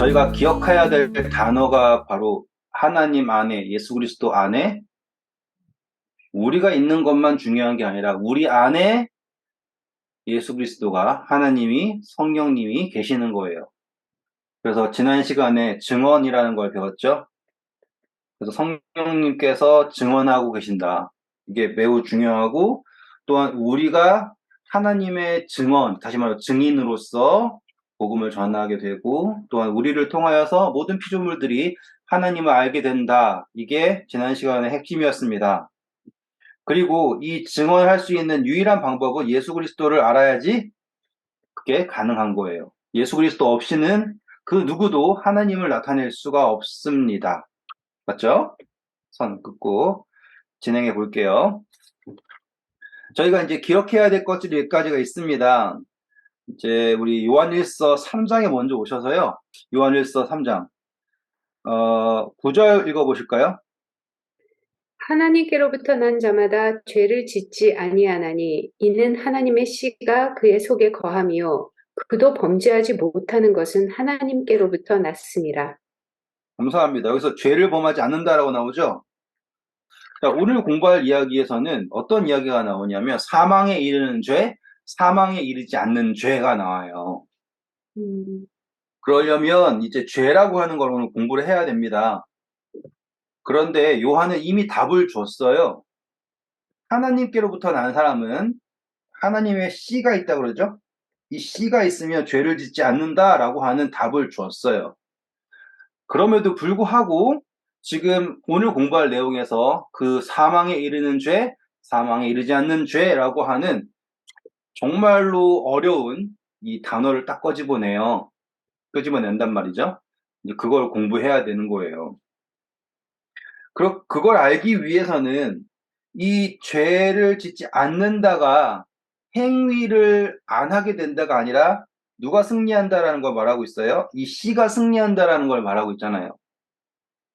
저희가 기억해야 될 단어가 바로 하나님 안에, 예수 그리스도 안에 우리가 있는 것만 중요한 게 아니라 우리 안에 예수 그리스도가 하나님이 성령님이 계시는 거예요. 그래서 지난 시간에 증언이라는 걸 배웠죠. 그래서 성령님께서 증언하고 계신다. 이게 매우 중요하고 또한 우리가 하나님의 증언, 다시 말해 증인으로서 복음을 전하게 되고 또한 우리를 통하여서 모든 피조물들이 하나님을 알게 된다. 이게 지난 시간의 핵심이었습니다. 그리고 이 증언할 수 있는 유일한 방법은 예수 그리스도를 알아야지 그게 가능한 거예요. 예수 그리스도 없이는 그 누구도 하나님을 나타낼 수가 없습니다. 맞죠? 선 긋고 진행해 볼게요. 저희가 이제 기억해야 될 것들이 몇 가지가 있습니다. 이제 우리 요한일서 3장에 먼저 오셔서요. 요한일서 3장 9절 읽어보실까요? 하나님께로부터 난 자마다 죄를 짓지 아니하나니 이는 하나님의 씨가 그의 속에 거함이요 그도 범죄하지 못하는 것은 하나님께로부터 났음이라. 감사합니다. 여기서 죄를 범하지 않는다라고 나오죠? 자, 오늘 공부할 이야기에서는 어떤 이야기가 나오냐면 사망에 이르는 죄, 사망에 이르지 않는 죄가 나와요. 그러려면 이제 죄라고 하는 걸 오늘 공부를 해야 됩니다. 그런데 요한은 이미 답을 줬어요. 하나님께로부터 난 사람은 하나님의 씨가 있다 그러죠? 이 씨가 있으면 죄를 짓지 않는다라고 하는 답을 줬어요. 그럼에도 불구하고 지금 오늘 공부할 내용에서 그 사망에 이르는 죄, 사망에 이르지 않는 죄라고 하는 정말로 어려운 이 단어를 딱 끄집어낸단 말이죠. 이제 그걸 공부해야 되는 거예요. 그걸 알기 위해서는 이 죄를 짓지 않는다가 행위를 안 하게 된다가 아니라 누가 승리한다라는 걸 말하고 있어요? 이 씨가 승리한다라는 걸 말하고 있잖아요.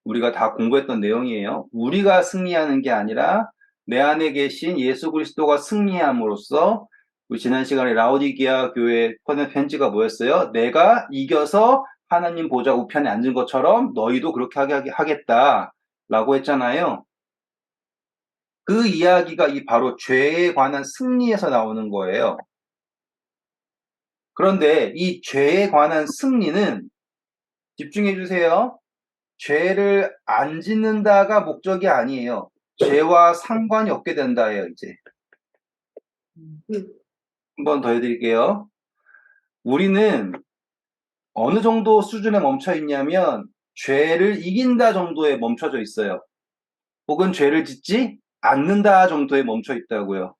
우리가 다 공부했던 내용이에요. 우리가 승리하는 게 아니라 내 안에 계신 예수 그리스도가 승리함으로써 우리 지난 시간에 라오디게아 교회 편지가 뭐였어요? 내가 이겨서 하나님 보좌 우편에 앉은 것처럼 너희도 그렇게 하겠다라고 했잖아요. 그 이야기가 이 바로 죄에 관한 승리에서 나오는 거예요. 그런데 이 죄에 관한 승리는 집중해 주세요. 죄를 안 짓는다가 목적이 아니에요. 죄와 상관이 없게 된다예요, 이제. 한 번 더 해드릴게요. 우리는 어느 정도 수준에 멈춰 있냐면 죄를 이긴다 정도에 멈춰져 있어요. 혹은 죄를 짓지 않는다 정도에 멈춰 있다고요.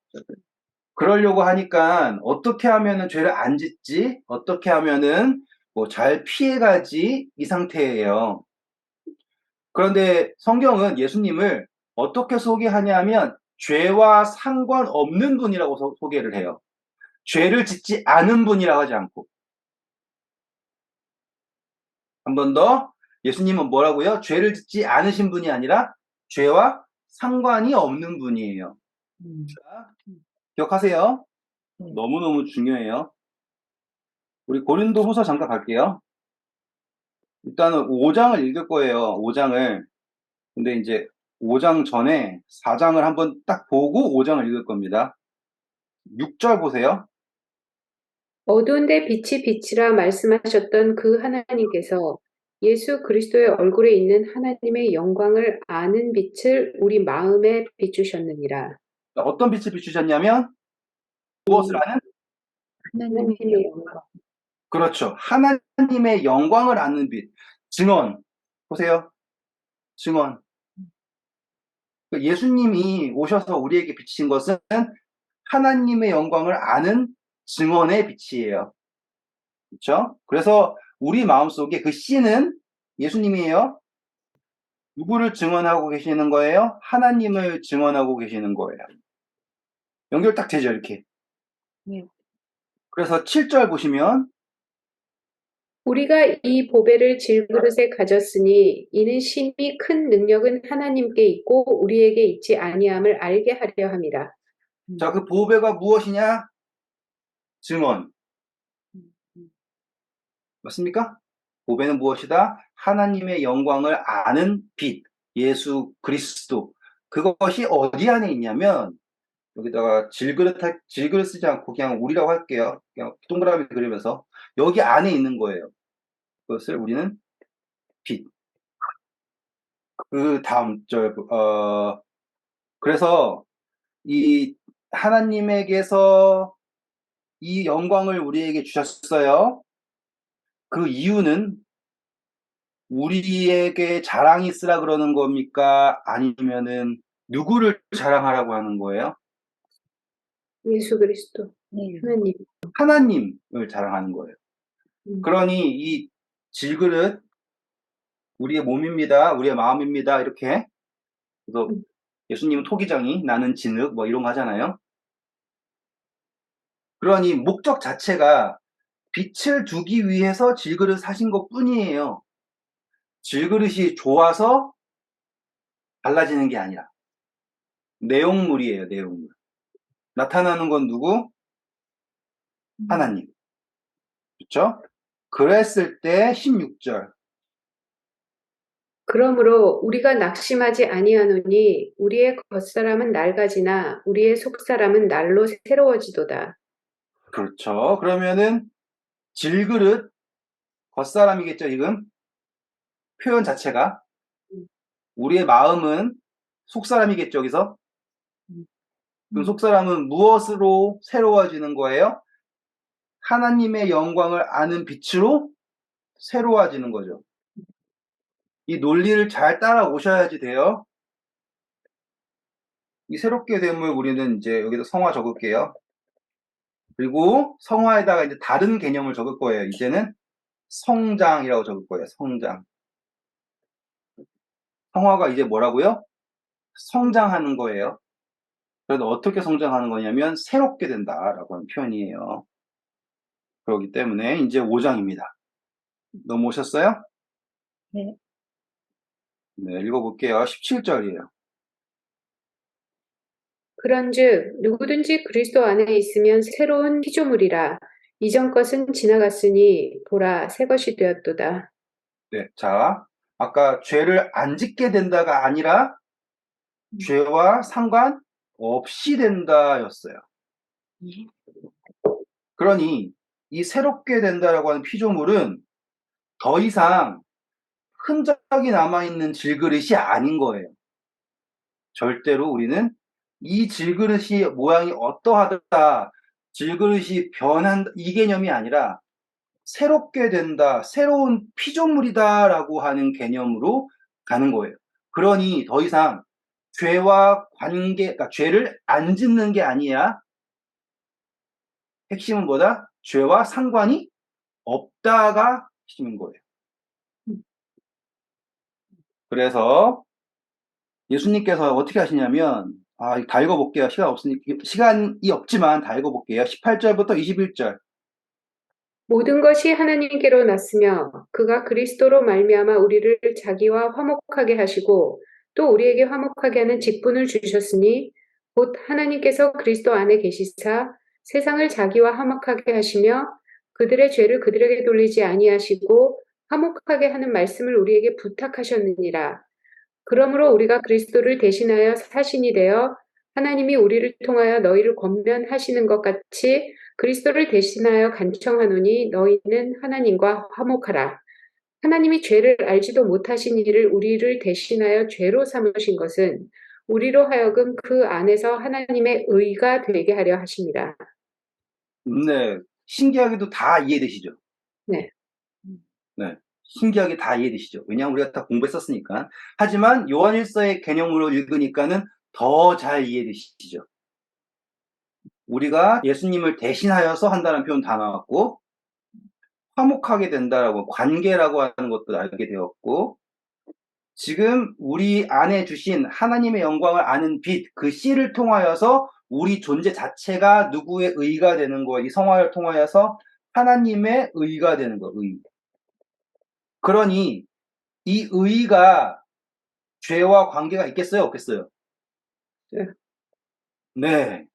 그러려고 하니까 어떻게 하면은 죄를 안 짓지? 어떻게 하면은 뭐 잘 피해가지? 이 상태예요. 그런데 성경은 예수님을 어떻게 소개하냐면 죄와 상관없는 분이라고 소개를 해요. 죄를 짓지 않은 분이라고 하지 않고. 한 번 더. 예수님은 뭐라고요? 죄를 짓지 않으신 분이 아니라 죄와 상관이 없는 분이에요. 자, 기억하세요. 너무너무 중요해요. 우리 고린도 후서 잠깐 갈게요. 일단은 5장을 읽을 거예요. 5장을. 근데 이제 5장 전에 4장을 한번 딱 보고 5장을 읽을 겁니다. 6절 보세요. 어두운데 빛이 빛이라 말씀하셨던 그 하나님께서 예수 그리스도의 얼굴에 있는 하나님의 영광을 아는 빛을 우리 마음에 비추셨느니라. 어떤 빛을 비추셨냐면 무엇을 아는? 하나님의 영광. 그렇죠. 하나님의 영광을 아는 빛. 증언. 보세요. 증언. 예수님이 오셔서 우리에게 비치신 것은 하나님의 영광을 아는 증언의 빛이에요. 그렇죠? 그래서 우리 마음속에 그 씨는 예수님이에요. 누구를 증언하고 계시는 거예요? 하나님을 증언하고 계시는 거예요. 연결 딱 되죠, 이렇게. 네. 그래서 7절 보시면 우리가 이 보배를 질그릇에 가졌으니 이는 심히 큰 능력은 하나님께 있고 우리에게 있지 아니함을 알게 하려 함이라. 자, 그 보배가 무엇이냐? 증언. 맞습니까? 보배는 무엇이다? 하나님의 영광을 아는 빛, 예수 그리스도. 그것이 어디 안에 있냐면, 여기다가 질그릇 쓰지 않고 그냥 우리라고 할게요. 그냥 동그라미 그리면서. 여기 안에 있는 거예요. 그것을 우리는 빛. 그 다음 절, 그래서 이 하나님에게서 이 영광을 우리에게 주셨어요. 그 이유는 우리에게 자랑이 있으라 그러는 겁니까? 아니면은 누구를 자랑하라고 하는 거예요? 예수 그리스도, 하나님. 하나님을 자랑하는 거예요. 음, 그러니 이 질그릇 우리의 몸입니다. 우리의 마음입니다. 이렇게. 그래서 음. 예수님은 토기장이, 나는 진흙, 뭐 이런 거 하잖아요. 그러니 목적 자체가 빛을 두기 위해서 질그릇 사신 것 뿐이에요. 질그릇이 좋아서 달라지는 게 아니라 내용물이에요, 내용물. 나타나는 건 누구? 하나님. 그렇죠? 그랬을 때 16절. 그러므로 우리가 낙심하지 아니하노니 우리의 겉사람은 낡아지나 우리의 속사람은 날로 새로워지도다. 그렇죠. 그러면은 질그릇 겉사람이겠죠, 지금. 표현 자체가. 음, 우리의 마음은 속사람이겠죠, 여기서. 그럼 속사람은 무엇으로 새로워지는 거예요? 하나님의 영광을 아는 빛으로 새로워지는 거죠. 이 논리를 잘 따라오셔야지 돼요. 이 새롭게 됨을 우리는 이제 여기다 성화 적을게요. 그리고 성화에다가 이제 다른 개념을 적을 거예요. 이제는 성장이라고 적을 거예요. 성장. 성화가 이제 뭐라고요? 성장하는 거예요. 그래서 어떻게 성장하는 거냐면 새롭게 된다라고 하는 표현이에요. 그렇기 때문에 이제 5장입니다. 넘어오셨어요? 네. 네, 읽어볼게요. 17절이에요. 그런즉 누구든지 그리스도 안에 있으면 새로운 피조물이라 이전 것은 지나갔으니 보라 새 것이 되었도다. 네, 자, 아까 죄를 안 짓게 된다가 아니라 죄와 상관없이 된다였어요. 그러니 이 새롭게 된다라고 하는 피조물은 더 이상 흔적이 남아있는 질그릇이 아닌 거예요. 절대로 우리는 이 질그릇이 모양이 어떠하다, 질그릇이 변한다, 이 개념이 아니라 새롭게 된다, 새로운 피조물이다라고 하는 개념으로 가는 거예요. 그러니 더 이상 죄와 관계, 그러니까 죄를 안 짓는 게 아니야. 핵심은 뭐다? 죄와 상관이 없다가 핵심인 거예요. 그래서 예수님께서 어떻게 하시냐면, 다 읽어볼게요. 시간이 없지만 다 읽어볼게요. 18절부터 21절. 모든 것이 하나님께로 났으며 그가 그리스도로 말미암아 우리를 자기와 화목하게 하시고 또 우리에게 화목하게 하는 직분을 주셨으니 곧 하나님께서 그리스도 안에 계시사 세상을 자기와 화목하게 하시며 그들의 죄를 그들에게 돌리지 아니하시고 화목하게 하는 말씀을 우리에게 부탁하셨느니라. 그러므로 우리가 그리스도를 대신하여 사신이 되어 하나님이 우리를 통하여 너희를 권면하시는 것 같이 그리스도를 대신하여 간청하노니 너희는 하나님과 화목하라. 하나님이 죄를 알지도 못하신 이를 우리를 대신하여 죄로 삼으신 것은 우리로 하여금 그 안에서 하나님의 의가 되게 하려 하십니다. 네. 신기하게도 다 이해되시죠? 네. 네. 신기하게 다 이해되시죠? 왜냐하면 우리가 다 공부했었으니까. 하지만 요한일서의 개념으로 읽으니까는 더 잘 이해되시죠? 우리가 예수님을 대신하여서 한다는 표현 다 나왔고, 화목하게 된다라고, 관계라고 하는 것도 알게 되었고, 지금 우리 안에 주신 하나님의 영광을 아는 빛, 그 씨를 통하여서 우리 존재 자체가 누구의 의가 되는 거예요. 이 성화를 통하여서 하나님의 의가 되는 거예요. 의. 그러니 이 의가 죄와 관계가 있겠어요? 없겠어요? 네. 네.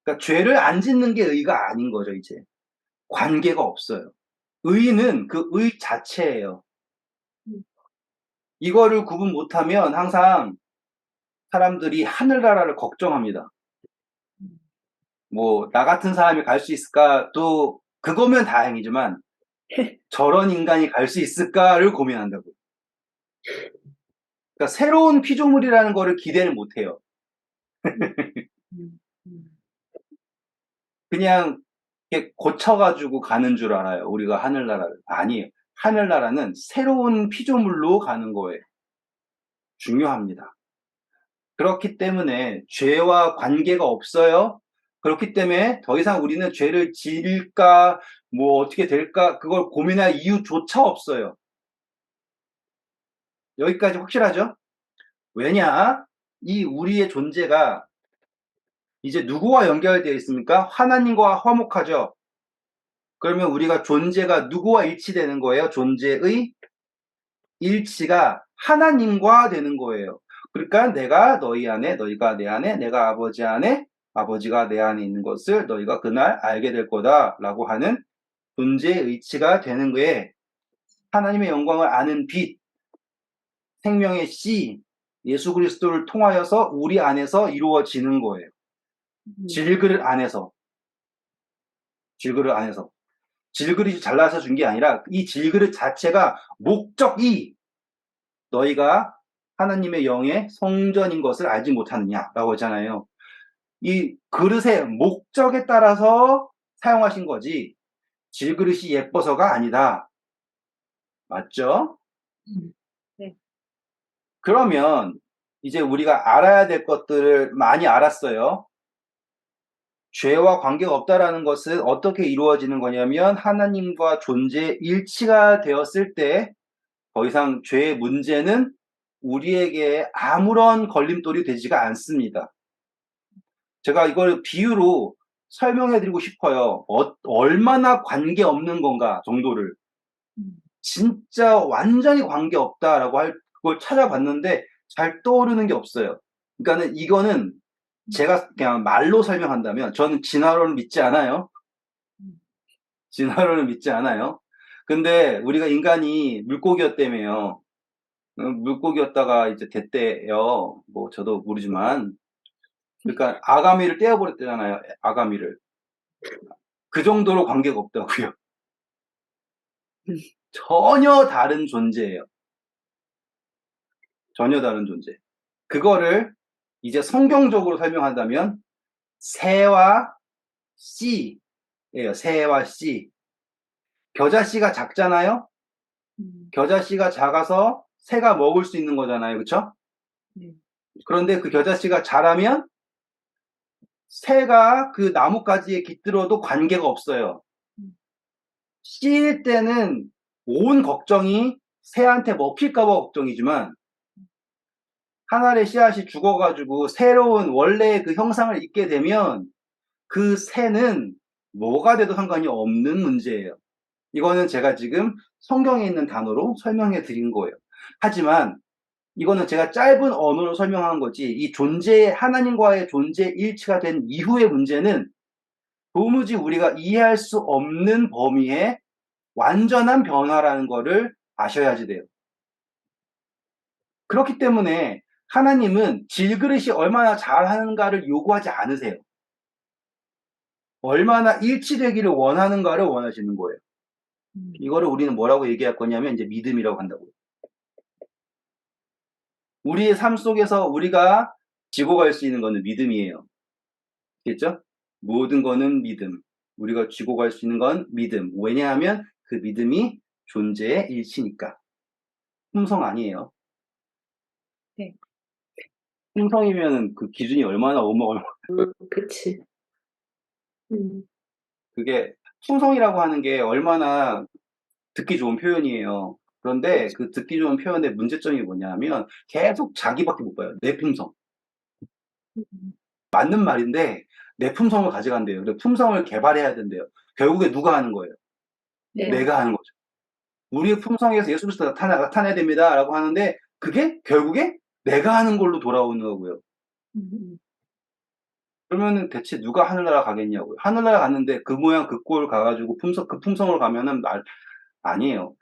그러니까 죄를 안 짓는 게 의가 아닌 거죠, 이제. 관계가 없어요. 의는 그 의 자체예요. 음, 이거를 구분 못하면 항상 사람들이 하늘나라를 걱정합니다. 음, 뭐, 나 같은 사람이 갈 수 있을까? 또, 그거면 다행이지만, 저런 인간이 갈 수 있을까를 고민한다고. 그러니까 새로운 피조물이라는 거를 기대를 못 해요. 음, 음, 음. 그냥 이렇게 고쳐가지고 가는 줄 알아요. 우리가 하늘나라를. 아니에요. 하늘나라는 새로운 피조물로 가는 거예요. 중요합니다. 그렇기 때문에 죄와 관계가 없어요. 그렇기 때문에 더 이상 우리는 죄를 지을까, 뭐 어떻게 될까, 그걸 고민할 이유조차 없어요. 여기까지 확실하죠? 왜냐? 이 우리의 존재가 이제 누구와 연결되어 있습니까? 하나님과 화목하죠. 그러면 우리가 존재가 누구와 일치되는 거예요? 존재의 일치가 하나님과 되는 거예요. 그러니까 내가 너희 안에, 너희가 내 안에, 내가 아버지 안에, 아버지가 내 안에 있는 것을 너희가 그날 알게 될 거다라고 하는 존재의 일치가 되는 거에 하나님의 영광을 아는 빛, 생명의 씨, 예수 그리스도를 통하여서 우리 안에서 이루어지는 거예요. 질그릇 안에서, 질그릇 안에서. 질그릇이 잘라서 준 게 아니라 이 질그릇 자체가 목적이 너희가 하나님의 영의 성전인 것을 알지 못하느냐라고 하잖아요. 이 그릇의 목적에 따라서 사용하신 거지 질그릇이 예뻐서가 아니다. 맞죠? 네. 그러면 이제 우리가 알아야 될 것들을 많이 알았어요. 죄와 관계가 없다라는 것은 어떻게 이루어지는 거냐면 하나님과 존재 일치가 되었을 때 더 이상 죄의 문제는 우리에게 아무런 걸림돌이 되지가 않습니다. 제가 이걸 비유로 설명해 드리고 싶어요. 얼마나 관계 없는 건가 정도를. 진짜 완전히 관계 없다라고 할 그걸 찾아봤는데 잘 떠오르는 게 없어요. 그러니까는 이거는 제가 그냥 말로 설명한다면 저는 진화론을 믿지 않아요. 진화론을 믿지 않아요. 근데 우리가 인간이 물고기였다며요. 물고기였다가 이제 됐대요. 뭐 저도 모르지만. 그러니까 아가미를 떼어버렸대잖아요. 아가미를. 그 정도로 관계가 없다고요. 전혀 다른 존재예요. 전혀 다른 존재. 그거를 이제 성경적으로 설명한다면 새와 씨예요. 새와 씨. 겨자씨가 작잖아요. 겨자씨가 작아서 새가 먹을 수 있는 거잖아요. 그렇죠? 네. 그런데 그 겨자씨가 자라면 새가 그 나뭇가지에 깃들어도 관계가 없어요. 씨일 때는 온 걱정이 새한테 먹힐까 봐 걱정이지만 한 알의 씨앗이 죽어가지고 새로운 원래의 그 형상을 잊게 되면 그 새는 뭐가 돼도 상관이 없는 문제예요. 이거는 제가 지금 성경에 있는 단어로 설명해 드린 거예요. 하지만 이거는 제가 짧은 언어로 설명한 거지 이 존재의 하나님과의 존재 일치가 된 이후의 문제는 도무지 우리가 이해할 수 없는 범위의 완전한 변화라는 거를 아셔야지 돼요. 그렇기 때문에 하나님은 질그릇이 얼마나 잘하는가를 요구하지 않으세요. 얼마나 일치되기를 원하는가를 원하시는 거예요. 이거를 우리는 뭐라고 얘기할 거냐면 이제 믿음이라고 한다고요. 우리의 삶 속에서 우리가 지고 갈 수 있는 거는 믿음이에요. 알겠죠? 모든 거는 믿음. 우리가 쥐고 갈 수 있는 건 믿음. 왜냐하면 그 믿음이 존재의 일치니까. 품성 아니에요. 네. 품성이면 그 기준이 얼마나 어마어마. 그치. 음, 그게 품성이라고 하는 게 얼마나 듣기 좋은 표현이에요. 그런데 그치. 그 듣기 좋은 표현의 문제점이 뭐냐면 계속 자기밖에 못 봐요. 내 품성. 음, 맞는 말인데 내 품성을 가져간대요. 그래서 품성을 개발해야 된대요. 결국에 누가 하는 거예요? 네. 내가 하는 거죠. 우리의 품성에서 예수 그리스도 나타내야 됩니다라고 하는데 그게 결국에 내가 하는 걸로 돌아오는 거고요. 음, 그러면은 대체 누가 하늘나라 가겠냐고요. 하늘나라 갔는데 그 모양 그 꼴 가가지고 그 품성으로 가면은 아니에요.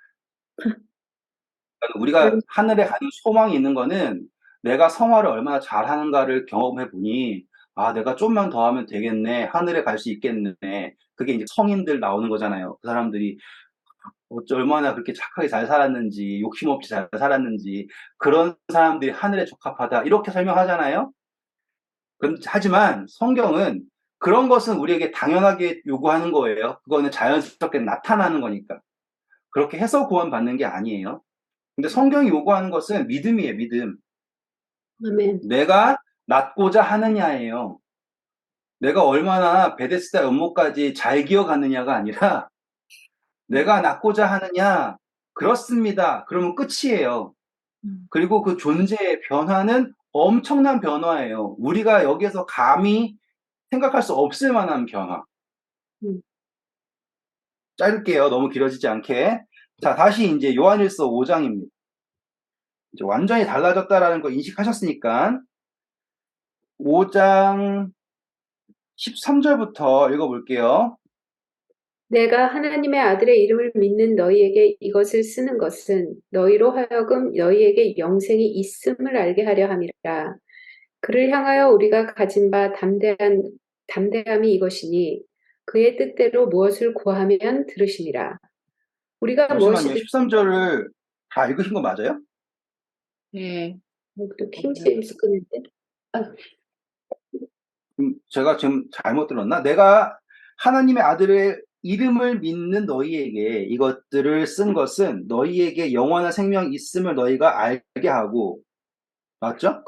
그러니까 우리가 하늘에 가는 소망이 있는 거는 내가 성화를 얼마나 잘하는가를 경험해 보니, 아, 내가 좀만 더 하면 되겠네. 하늘에 갈 수 있겠네. 그게 이제 성인들 나오는 거잖아요. 그 사람들이 얼마나 그렇게 착하게 잘 살았는지, 욕심 없이 잘 살았는지, 그런 사람들이 하늘에 적합하다. 이렇게 설명하잖아요. 하지만 성경은 그런 것은 우리에게 당연하게 요구하는 거예요. 그거는 자연스럽게 나타나는 거니까. 그렇게 해서 구원받는 게 아니에요. 근데 성경이 요구하는 것은 믿음이에요, 믿음. 아멘. 내가 낫고자 하느냐예요. 내가 얼마나 베데스다 연못까지 잘 기어가느냐가 아니라 내가 낫고자 하느냐, 그렇습니다. 그러면 끝이에요. 그리고 그 존재의 변화는 엄청난 변화예요. 우리가 여기에서 감히 생각할 수 없을 만한 변화. 음. 짧을게요. 너무 길어지지 않게. 자, 다시 이제 요한일서 5장입니다. 이제 완전히 달라졌다라는 거 인식하셨으니까 5장 13절부터 읽어볼게요. 내가 하나님의 아들의 이름을 믿는 너희에게 이것을 쓰는 것은 너희로 하여금 너희에게 영생이 있음을 알게 하려 함이라. 그를 향하여 우리가 가진 바 담대함이 이것이니 그의 뜻대로 무엇을 구하면 들으심이라. 우리가 잠시만요. 무엇이든 13절을 다 읽으신 거 맞아요? 네. 또 킹제임스 끄는데 제가 지금 잘못 들었나? 내가 하나님의 아들의 이름을 믿는 너희에게 이것들을 쓴 것은 너희에게 영원한 생명이 있음을 너희가 알게 하고, 맞죠?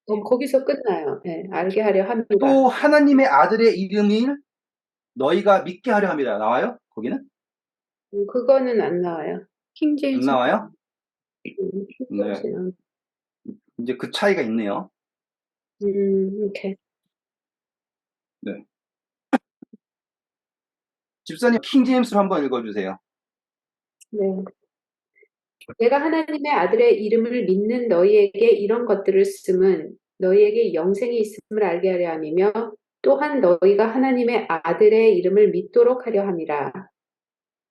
거기서 끝나요. 예, 알게 하려 함이라. 또 하나님의 아들의 이름을 너희가 믿게 하려 합니다. 나와요? 거기는? 그거는 안 나와요. 안 킹제임스 나와요? 네. 킹제임스는 이제 그 차이가 있네요. 이렇게 네. 집사님, 킹제임스로 한번 읽어주세요. 네. 내가 하나님의 아들의 이름을 믿는 너희에게 이런 것들을 쓰면 너희에게 영생이 있음을 알게 하려 함이며 또한 너희가 하나님의 아들의 이름을 믿도록 하려 함이라.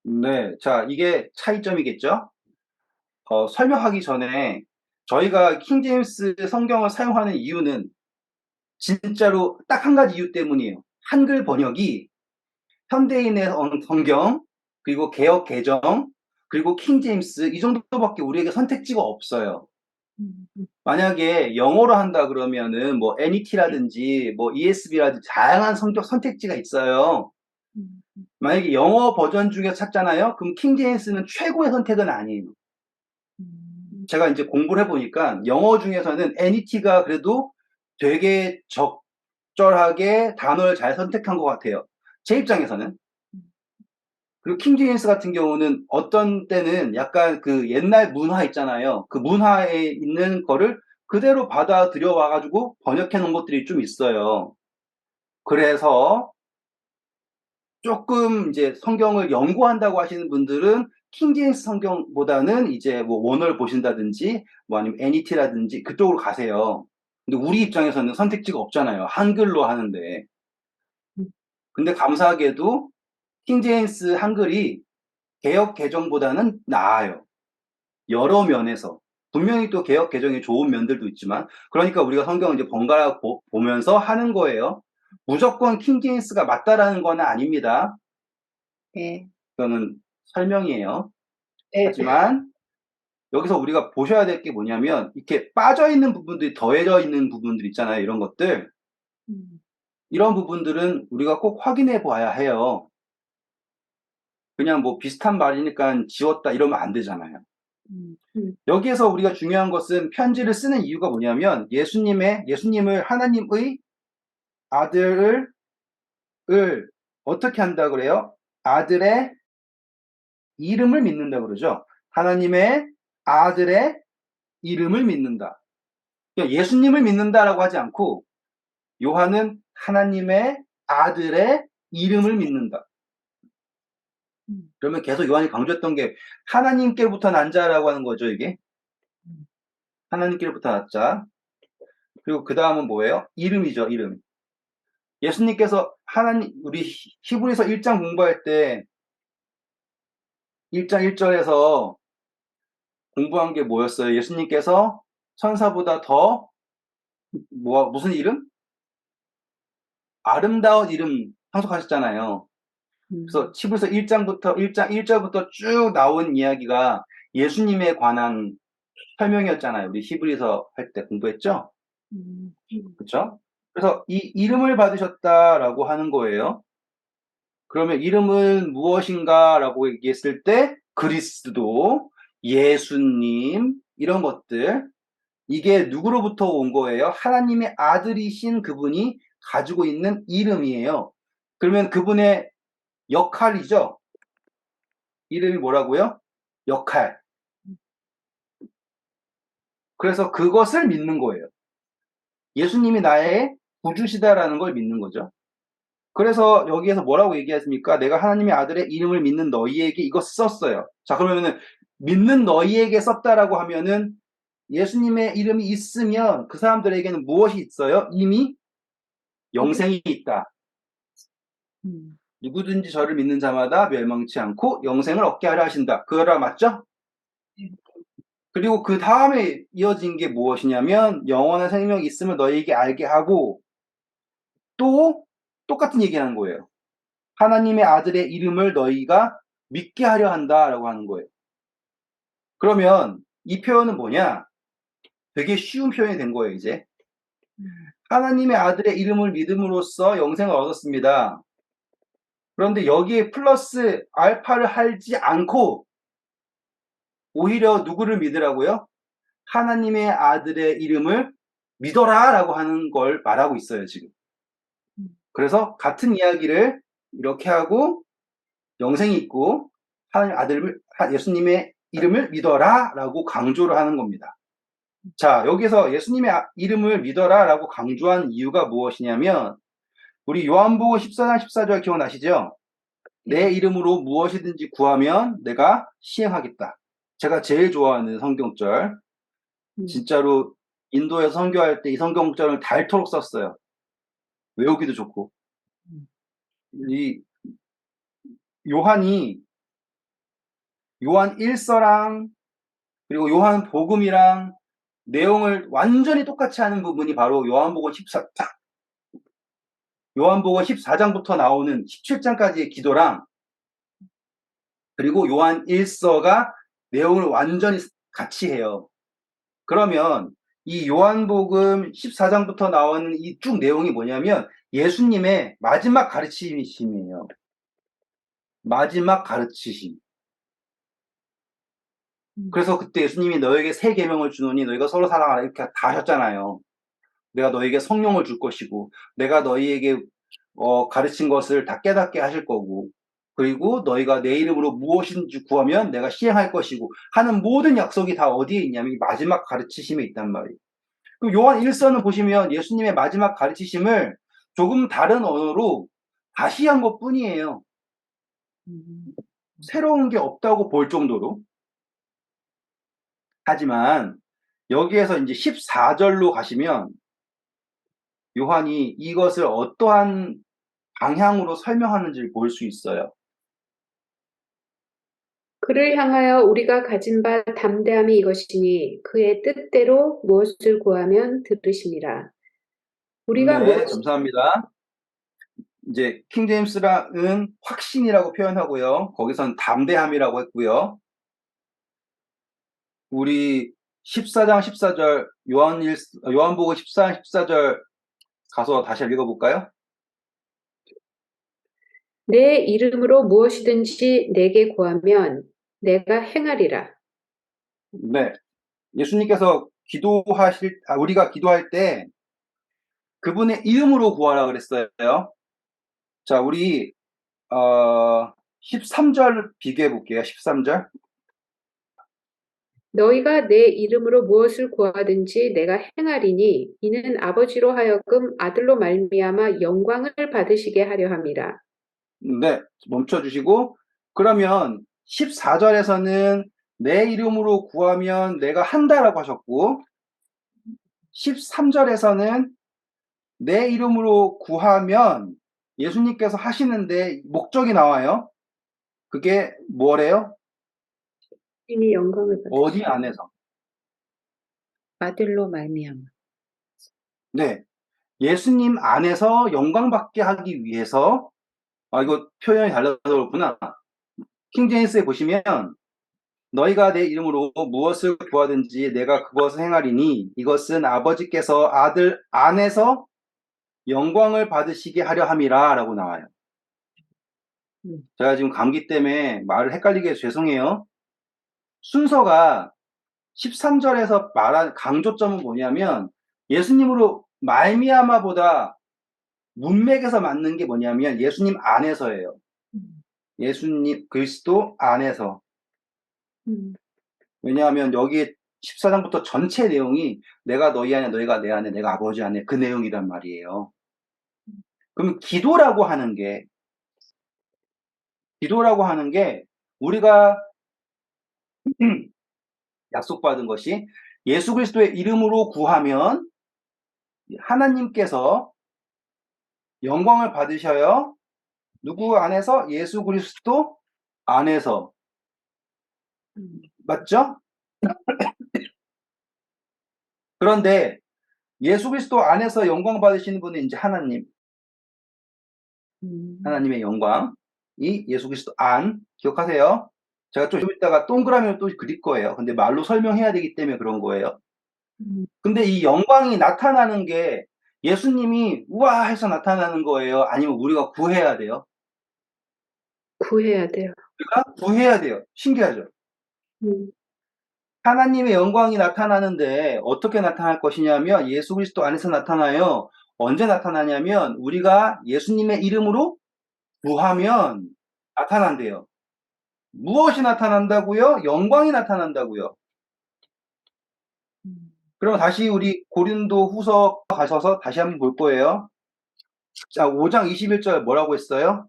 네. 자, 이게 차이점이겠죠? 설명하기 전에 저희가 킹제임스 성경을 사용하는 이유는 진짜로 딱 한 가지 이유 때문이에요. 한글 번역이 현대인의 성경, 그리고 개역 개정, 그리고 킹제임스 이 정도밖에 우리에게 선택지가 없어요. 만약에 영어로 한다 그러면은 뭐 NET라든지 뭐 ESV라든지 다양한 성격 선택지가 있어요. 만약에 영어 버전 중에 찾잖아요. 그럼 킹제임스는 최고의 선택은 아니에요. 제가 이제 공부를 해보니까 영어 중에서는 NET가 그래도 되게 적절하게 단어를 잘 선택한 것 같아요. 제 입장에서는. 그리고 킹제임스 같은 경우는 어떤 때는 약간 그 옛날 문화 있잖아요. 그 문화에 있는 거를 그대로 받아들여 와가지고 번역해 놓은 것들이 좀 있어요. 그래서 조금 이제 성경을 연구한다고 하시는 분들은 킹제임스 성경보다는 이제 뭐 원어를 보신다든지 뭐 아니면 NET라든지 그쪽으로 가세요. 근데 우리 입장에서는 선택지가 없잖아요. 한글로 하는데. 근데 감사하게도 킹제임스 한글이 개역 개정보다는 나아요. 여러 면에서. 분명히 또 개역 개정이 좋은 면들도 있지만, 그러니까 우리가 성경을 이제 번갈아 보면서 하는 거예요. 무조건 킹제임스가 맞다라는 건 아닙니다. 네. 이거는 설명이에요. 네. 하지만 여기서 우리가 보셔야 될 게 뭐냐면 이렇게 빠져 있는 부분들이 더해져 있는 부분들 있잖아요. 이런 것들. 이런 부분들은 우리가 꼭 확인해 봐야 해요. 그냥 뭐 비슷한 말이니까 지웠다 이러면 안 되잖아요. 여기에서 우리가 중요한 것은 편지를 쓰는 이유가 뭐냐면 예수님을 하나님의 아들을 어떻게 한다 그래요? 아들의 이름을 믿는다 그러죠. 하나님의 아들의 이름을 믿는다. 그러니까 예수님을 믿는다라고 하지 않고 요한은 하나님의 아들의 이름을 믿는다. 그러면 계속 요한이 강조했던 게 하나님께로부터 난 자라고 하는 거죠, 이게. 하나님께로부터 난 자. 그리고 그 다음은 뭐예요? 이름이죠, 이름. 예수님께서 우리 히브리서 1장 공부할 때 1장 1절에서 공부한 게 뭐였어요? 예수님께서 천사보다 더 무슨 이름? 아름다운 이름 상속하셨잖아요. 그래서 히브리서 1장부터 1장 1절부터 쭉 나온 이야기가 예수님에 관한 설명이었잖아요. 우리 히브리서 할 때 공부했죠? 그렇죠? 그래서 이 이름을 받으셨다라고 하는 거예요. 그러면 이름은 무엇인가라고 얘기했을 때 그리스도, 예수님 이런 것들 이게 누구로부터 온 거예요? 하나님의 아들이신 그분이 가지고 있는 이름이에요. 그러면 그분의 역할이죠. 이름이 뭐라고요? 역할. 그래서 그것을 믿는 거예요. 예수님이 나의 구주시다라는 걸 믿는 거죠. 그래서 여기에서 뭐라고 얘기했습니까? 내가 하나님의 아들의 이름을 믿는 너희에게 이거 썼어요. 자, 그러면은 믿는 너희에게 썼다라고 하면은 예수님의 이름이 있으면 그 사람들에게는 무엇이 있어요? 이미 영생이 있다. 누구든지 저를 믿는 자마다 멸망치 않고 영생을 얻게 하려 하신다. 그거라 맞죠? 그리고 그 다음에 이어진 게 무엇이냐면 영원한 생명이 있음을 너희에게 알게 하고 또 똑같은 얘기하는 거예요. 하나님의 아들의 이름을 너희가 믿게 하려 한다라고 하는 거예요. 그러면 이 표현은 뭐냐? 되게 쉬운 표현이 된 거예요, 이제. 하나님의 아들의 이름을 믿음으로써 영생을 얻었습니다. 그런데 여기에 플러스 알파를 하지 않고 오히려 누구를 믿으라고요? 하나님의 아들의 이름을 믿어라 라고 하는 걸 말하고 있어요, 지금. 그래서 같은 이야기를 이렇게 하고 영생이 있고 하나님 예수님의 이름을 믿어라 라고 강조를 하는 겁니다. 자, 여기서 예수님의 이름을 믿어라 라고 강조한 이유가 무엇이냐면 우리 요한복음 14장 14절 기억나시죠? 내 이름으로 무엇이든지 구하면 내가 시행하겠다. 제가 제일 좋아하는 성경절. 진짜로 인도에서 선교할 때 이 성경절을 닳도록 썼어요. 외우기도 좋고. 이 요한 1서랑 그리고 요한 복음이랑 내용을 완전히 똑같이 하는 부분이 바로 요한복음 14장부터 나오는 17장까지의 기도랑 그리고 요한 1서가 내용을 완전히 같이 해요. 그러면 이 요한복음 14장부터 나오는 이 쭉 내용이 뭐냐면 예수님의 마지막 가르치심이에요. 마지막 가르치심. 그래서 그때 예수님이 너에게 새 계명을 주노니 너희가 서로 사랑하라 이렇게 다 하셨잖아요. 내가 너에게 성령을 줄 것이고 내가 너희에게 가르친 것을 다 깨닫게 하실 거고 그리고 너희가 내 이름으로 무엇인지 구하면 내가 시행할 것이고 하는 모든 약속이 다 어디에 있냐면 이 마지막 가르치심에 있단 말이에요. 그럼 요한 1서는 보시면 예수님의 마지막 가르치심을 조금 다른 언어로 다시 한 것뿐이에요. 새로운 게 없다고 볼 정도로. 하지만 여기에서 이제 14절로 가시면 요한이 이것을 어떠한 방향으로 설명하는지를 볼 수 있어요. 그를 향하여 우리가 가진 바 담대함이 이것이니 그의 뜻대로 무엇을 구하면 들으심이라. 우리가 네, 감사합니다. 이제 킹제임스랑은 확신이라고 표현하고요. 거기선 담대함이라고 했고요. 우리 14장 14절 요한복음 14장 14절 가서 다시 읽어볼까요? 내 이름으로 무엇이든지 내게 구하면 내가 행하리라. 네. 예수님께서 우리가 기도할 때 그분의 이름으로 구하라 그랬어요. 자, 우리 13절 비교해 볼게요. 13절. 너희가 내 이름으로 무엇을 구하든지 내가 행하리니 이는 아버지로 하여금 아들로 말미암아 영광을 받으시게 하려 함이라. 네, 멈춰주시고 그러면 14절에서는 내 이름으로 구하면 내가 한다라고 하셨고 13절에서는 내 이름으로 구하면 예수님께서 하시는데 목적이 나와요. 그게 뭐래요? 이미 영광을 어디 받으시. 안에서? 아들로 말미암아. 네. 예수님 안에서 영광 받게 하기 위해서, 이거 표현이 달라서 그렇구나. 킹제임스에 보시면, 너희가 내 이름으로 무엇을 구하든지 내가 그것을 행하리니 이것은 아버지께서 아들 안에서 영광을 받으시게 하려 함이라 라고 나와요. 제가 지금 감기 때문에 말을 헷갈리게 해서 죄송해요. 순서가 13절에서 말한 강조점은 뭐냐면 예수님으로 말미암아보다 문맥에서 맞는 게 뭐냐면 예수님 안에서예요. 예수님 그리스도 안에서. 왜냐하면 여기 14장부터 전체 내용이 내가 너희 안에 너희가 내 안에 내가 아버지 안에 그 내용이란 말이에요. 그럼 기도라고 하는 게 우리가 약속받은 것이 예수 그리스도의 이름으로 구하면 하나님께서 영광을 받으셔요. 누구 안에서? 예수 그리스도 안에서. 맞죠? 그런데 예수 그리스도 안에서 영광 받으시는 분은 이제 하나님. 하나님의 영광. 이 예수 그리스도 안. 기억하세요? 제가 좀 이따가 동그라미로 또 그릴 거예요. 근데 말로 설명해야 되기 때문에 그런 거예요. 근데 이 영광이 나타나는 게 예수님이 우와 해서 나타나는 거예요? 아니면 우리가 구해야 돼요? 구해야 돼요. 우리가 구해야 돼요. 신기하죠? 음, 하나님의 영광이 나타나는데 어떻게 나타날 것이냐면 예수 그리스도 안에서 나타나요. 언제 나타나냐면 우리가 예수님의 이름으로 구하면 나타난대요. 무엇이 나타난다고요? 영광이 나타난다고요. 그럼 다시 우리 고린도 후서 가셔서 다시 한번 볼 거예요. 자, 5장 21절 뭐라고 했어요?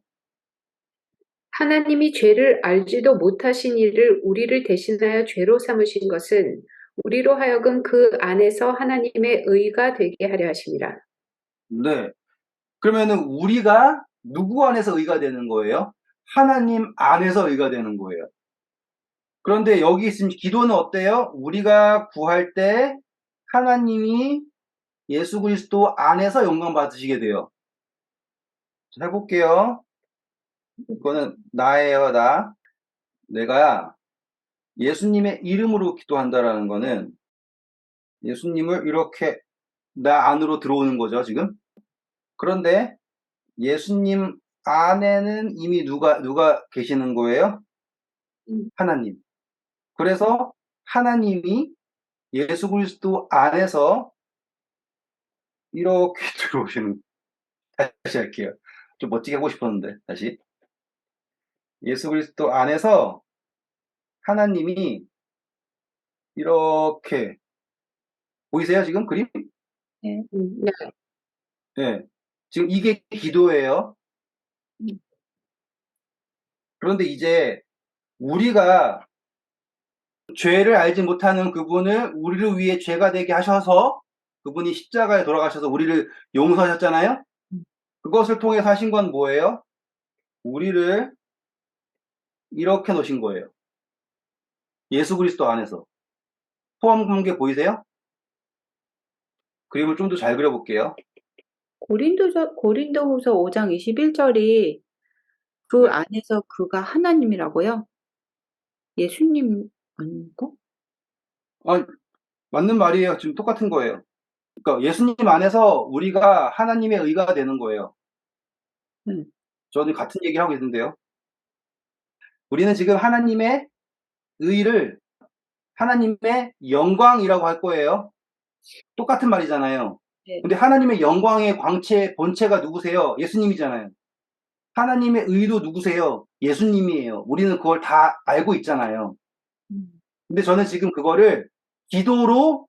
하나님이 죄를 알지도 못하신 이를 우리를 대신하여 죄로 삼으신 것은 우리로 하여금 그 안에서 하나님의 의가 되게 하려 하심이라. 네. 그러면은 우리가 누구 안에서 의가 되는 거예요? 하나님 안에서 의가 되는 거예요. 그런데 여기 있으면 기도는 어때요? 우리가 구할 때 하나님이 예수 그리스도 안에서 영광 받으시게 돼요. 자, 해볼게요. 이거는 나예요, 나. 내가 예수님의 이름으로 기도한다라는 거는 예수님을 이렇게 나 안으로 들어오는 거죠, 지금. 그런데 예수님 안에는 이미 누가 계시는 거예요? 하나님. 그래서 하나님이 예수 그리스도 안에서 이렇게 들어오시는, 다시 할게요. 좀 멋지게 하고 싶었는데, 다시. 예수 그리스도 안에서 하나님이 이렇게, 보이세요, 지금 그림? 네. 네. 네. 지금 이게 기도예요. 그런데 이제 우리가 죄를 알지 못하는 그분을 우리를 위해 죄가 되게 하셔서 그분이 십자가에 돌아가셔서 우리를 용서하셨잖아요? 그것을 통해서 하신 건 뭐예요? 우리를 이렇게 놓으신 거예요. 예수 그리스도 안에서. 포함된 게 보이세요? 그림을 좀 더 잘 그려볼게요. 고린도후서 5장 21절이 그 네. 안에서 그가 하나님이라고요? 예수님 아닌가? 맞는 말이에요. 지금 똑같은 거예요. 그러니까 예수님 안에서 우리가 하나님의 의가 되는 거예요. 네. 저는 같은 얘기를 하고 있는데요. 우리는 지금 하나님의 의를 하나님의 영광이라고 할 거예요. 똑같은 말이잖아요. 네. 근데 하나님의 영광의 광채, 본체가 누구세요? 예수님이잖아요. 하나님의 의도 누구세요? 예수님이에요. 우리는 그걸 다 알고 있잖아요. 근데 저는 지금 그거를 기도로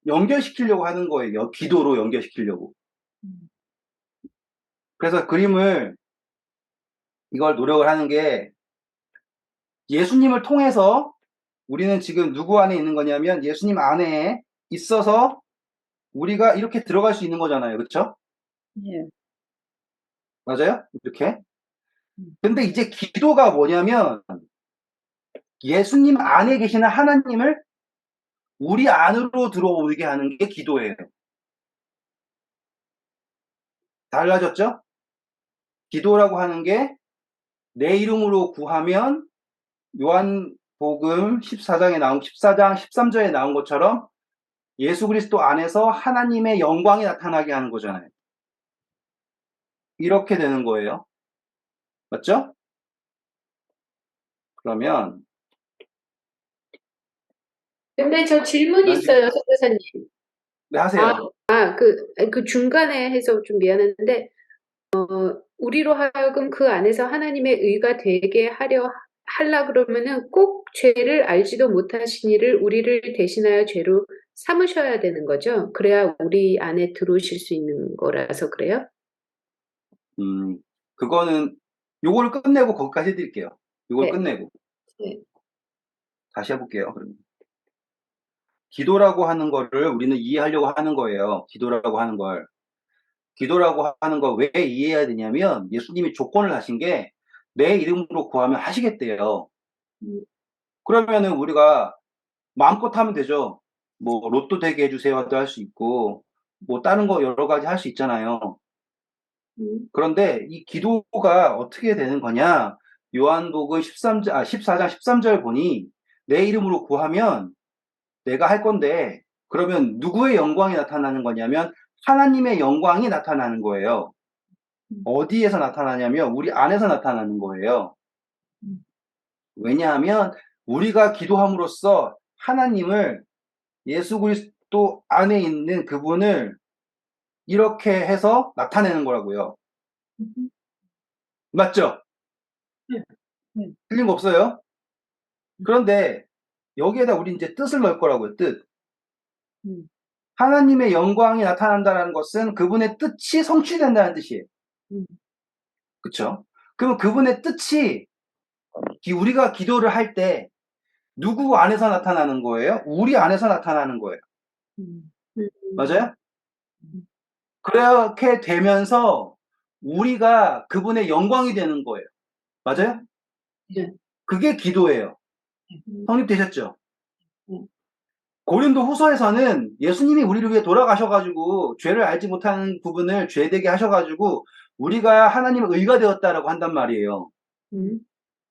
연결시키려고 하는 거예요. 기도로 연결시키려고. 그래서 그림을 이걸 노력을 하는 게 예수님을 통해서 우리는 지금 누구 안에 있는 거냐면 예수님 안에 있어서 우리가 이렇게 들어갈 수 있는 거잖아요. 그렇죠? 네. 맞아요? 이렇게. 근데 이제 기도가 뭐냐면 예수님 안에 계시는 하나님을 우리 안으로 들어오게 하는 게 기도예요. 달라졌죠? 기도라고 하는 게 내 이름으로 구하면 요한복음 14장 13절에 나온 것처럼 예수 그리스도 안에서 하나님의 영광이 나타나게 하는 거잖아요. 이렇게 되는 거예요. 맞죠? 그러면 근데 저 질문 난 지금 있어요, 선교사님. 네, 하세요. 그 중간에 해서 좀 미안한데, 우리로 하여금 그 안에서 하나님의 의가 되게 하려 그러면은 꼭 죄를 알지도 못하신 이를 우리를 대신하여 죄로 삼으셔야 되는 거죠. 그래야 우리 안에 들어오실 수 있는 거라서 그래요? 그거는 요거를 끝내고 거기까지 해드릴게요. 요걸 네. 끝내고 네. 다시 해볼게요. 그러면 기도라고 하는 거를 우리는 이해하려고 하는 거예요. 기도라고 하는 걸. 기도라고 하는 걸 왜 이해해야 되냐면 예수님이 조건을 하신 게 내 이름으로 구하면 하시겠대요. 음, 그러면은 우리가 마음껏 하면 되죠. 뭐 로또 되게 해주세요도 할 수 있고 뭐 다른 거 여러 가지 할 수 있잖아요. 그런데 이 기도가 어떻게 되는 거냐? 요한복음 14장 13절 보니 내 이름으로 구하면 내가 할 건데 그러면 누구의 영광이 나타나는 거냐면 하나님의 영광이 나타나는 거예요. 어디에서 나타나냐면 우리 안에서 나타나는 거예요. 왜냐하면 우리가 기도함으로써 하나님을 예수 그리스도 안에 있는 그분을 이렇게 해서 나타내는 거라고요. 맞죠? 네. 네. 틀린 거 없어요? 그런데 여기에다 우리 이제 뜻을 넣을 거라고요. 뜻. 음. 하나님의 영광이 나타난다는 것은 그분의 뜻이 성취된다는 뜻이에요. 음. 그쵸? 그럼 그분의 뜻이 우리가 기도를 할 때 누구 안에서 나타나는 거예요? 우리 안에서 나타나는 거예요. 음. 맞아요? 그렇게 되면서 우리가 그분의 영광이 되는 거예요. 맞아요? 네. 그게 기도예요. 성립되셨죠? 음. 고린도 후서에서는 예수님이 우리를 위해 돌아가셔가지고 죄를 알지 못하는 부분을 죄되게 하셔가지고 우리가 하나님의 의가 되었다라고 한단 말이에요. 음,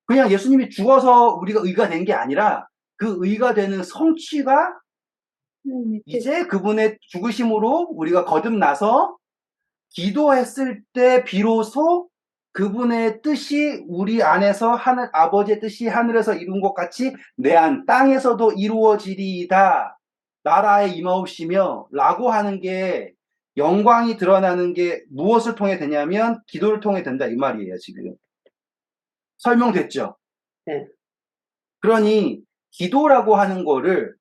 그냥 예수님이 죽어서 우리가 의가 된 게 아니라 그 의가 되는 성취가 이제 그분의 죽으심으로 우리가 거듭나서 기도했을 때 비로소 그분의 뜻이 우리 안에서 하늘 아버지의 뜻이 하늘에서 이룬 것 같이 내 안 땅에서도 이루어지리이다. 나라에 임하옵시며 라고 하는 게 영광이 드러나는 게 무엇을 통해 되냐면 기도를 통해 된다 이 말이에요. 지금 설명됐죠? 네. 그러니 기도라고 하는 거를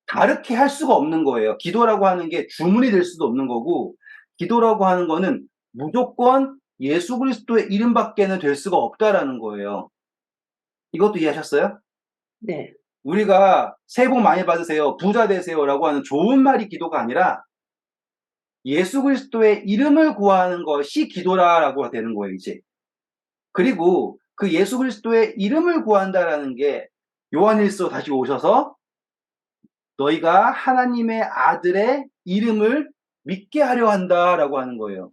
다르게 할 수가 없는 거예요. 기도라고 하는 게 주문이 될 수도 없는 거고 기도라고 하는 거는 무조건 예수 그리스도의 이름밖에는 될 수가 없다라는 거예요. 이것도 이해하셨어요? 네. 우리가 새해 복 많이 받으세요. 부자 되세요라고 하는 좋은 말이 기도가 아니라 예수 그리스도의 이름을 구하는 것이 기도라고 되는 거예요, 이제. 그리고 그 예수 그리스도의 이름을 구한다라는 게 요한일서 다시 오셔서 너희가 하나님의 아들의 이름을 믿게 하려 한다라고 하는 거예요.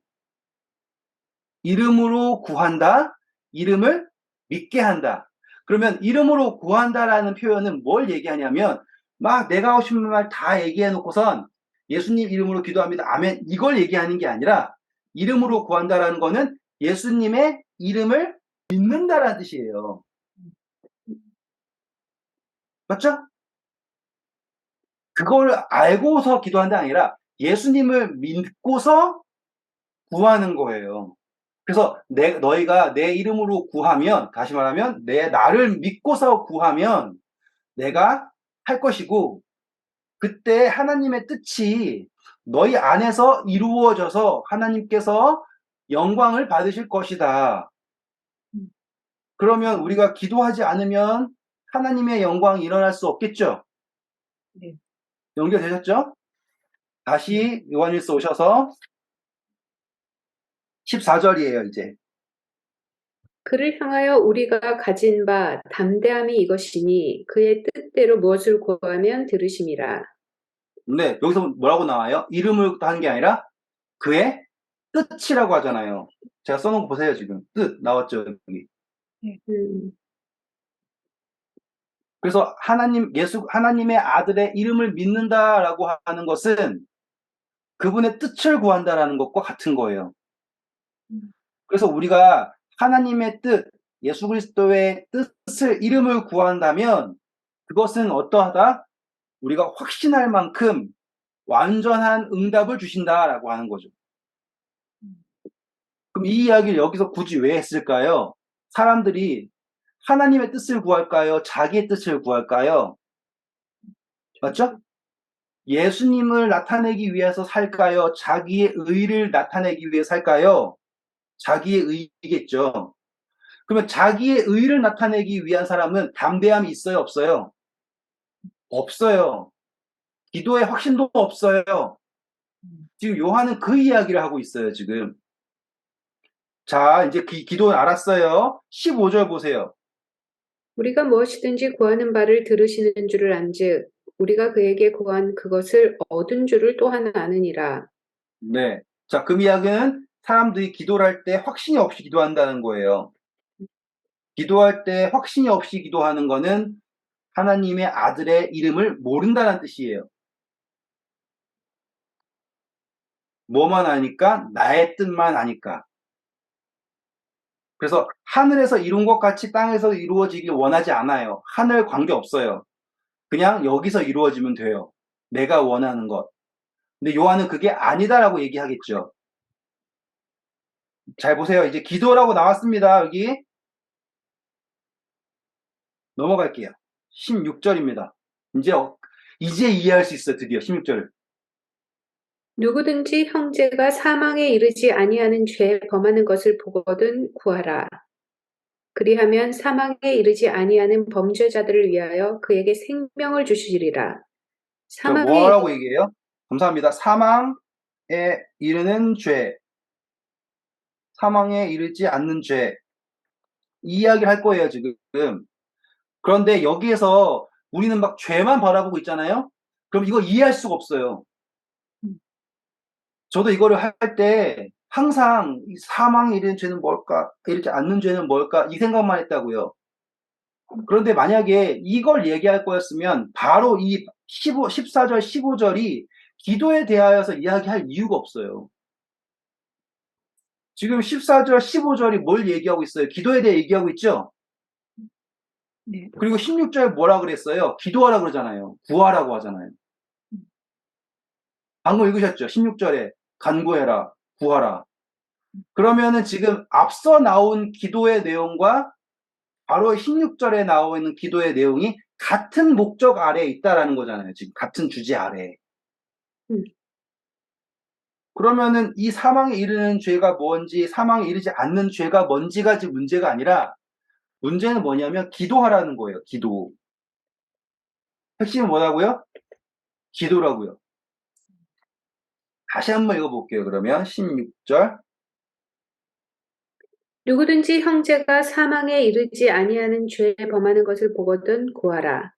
이름으로 구한다, 이름을 믿게 한다. 그러면 이름으로 구한다라는 표현은 뭘 얘기하냐면 막 내가 하고 싶은 말 다 얘기해 놓고선 예수님 이름으로 기도합니다. 아멘. 이걸 얘기하는 게 아니라 이름으로 구한다라는 거는 예수님의 이름을 믿는다라는 뜻이에요. 맞죠? 그걸 알고서 기도한다 아니라 예수님을 믿고서 구하는 거예요. 그래서 너희가 내 이름으로 구하면, 다시 말하면 나를 믿고서 구하면 내가 할 것이고 그때 하나님의 뜻이 너희 안에서 이루어져서 하나님께서 영광을 받으실 것이다. 그러면 우리가 기도하지 않으면 하나님의 영광이 일어날 수 없겠죠? 네. 연결되셨죠? 다시 요한일서 오셔서 14절이에요, 이제. 그를 향하여 우리가 가진 바 담대함이 이것이니 그의 뜻대로 무엇을 구하면 들으심이라. 근데 여기서 뭐라고 나와요? 이름을 하는 게 아니라 그의 뜻이라고 하잖아요. 제가 써놓은 거 보세요, 지금. 뜻 나왔죠, 여기. 음, 그래서 하나님의 아들의 이름을 믿는다라고 하는 것은 그분의 뜻을 구한다라는 것과 같은 거예요. 그래서 우리가 하나님의 뜻, 예수 그리스도의 뜻을, 이름을 구한다면 그것은 어떠하다? 우리가 확신할 만큼 완전한 응답을 주신다라고 하는 거죠. 그럼 이 이야기를 여기서 굳이 왜 했을까요? 사람들이 하나님의 뜻을 구할까요? 자기의 뜻을 구할까요? 맞죠? 예수님을 나타내기 위해서 살까요? 자기의 의를 나타내기 위해 살까요? 자기의 의겠죠. 그러면 자기의 의를 나타내기 위한 사람은 담대함이 있어요? 없어요? 없어요. 기도의 확신도 없어요. 지금 요한은 그 이야기를 하고 있어요, 지금. 자, 이제 기도는 알았어요. 15절 보세요. 우리가 무엇이든지 구하는 바를 들으시는 줄을 안즉 우리가 그에게 구한 그것을 얻은 줄을 또 하나 아느니라. 네. 자, 그 이야기는 사람들이 기도를 할 때 확신이 없이 기도한다는 거예요. 기도할 때 확신이 없이 기도하는 거는 하나님의 아들의 이름을 모른다는 뜻이에요. 뭐만 아니까? 나의 뜻만 아니까. 그래서 하늘에서 이룬 것 같이 땅에서 이루어지길 원하지 않아요. 하늘 관계 없어요. 그냥 여기서 이루어지면 돼요. 내가 원하는 것. 근데 요한은 그게 아니다라고 얘기하겠죠. 잘 보세요. 이제 기도라고 나왔습니다. 여기. 넘어갈게요. 16절입니다. 이제 이해할 수 있어요. 드디어 16절. 누구든지 형제가 사망에 이르지 아니하는 죄 범하는 것을 보거든 구하라. 그리하면 사망에 이르지 아니하는 범죄자들을 위하여 그에게 생명을 주시리라. 저 사망에 뭐라고 얘기해요? 감사합니다. 사망에 이르는 죄. 사망에 이르지 않는 죄. 이 이야기를 할 거예요, 지금. 그런데 여기에서 우리는 막 죄만 바라보고 있잖아요? 그럼 이거 이해할 수가 없어요. 저도 이거를 할 때 항상 이 사망에 이르는 죄는 뭘까? 이르지 않는 죄는 뭘까? 이 생각만 했다고요. 그런데 만약에 이걸 얘기할 거였으면 바로 이 14절, 15절이 기도에 대하여서 이야기할 이유가 없어요. 지금 14절, 15절이 뭘 얘기하고 있어요? 기도에 대해 얘기하고 있죠? 네. 그리고 16절 뭐라 그랬어요? 기도하라 그러잖아요. 구하라고 하잖아요. 방금 읽으셨죠? 16절에 간구해라, 구하라. 그러면은 지금 앞서 나온 기도의 내용과 바로 16절에 나와 있는 기도의 내용이 같은 목적 아래에 있다라는 거잖아요. 지금 같은 주제 아래에. 음. 그러면은 이 사망에 이르는 죄가 뭔지, 사망에 이르지 않는 죄가 뭔지가 지금 문제가 아니라 문제는 뭐냐면 기도하라는 거예요. 기도. 핵심은 뭐라고요? 기도라고요. 다시 한번 읽어볼게요. 그러면 16절. 누구든지 형제가 사망에 이르지 아니하는 죄 범하는 것을 보거든 구하라.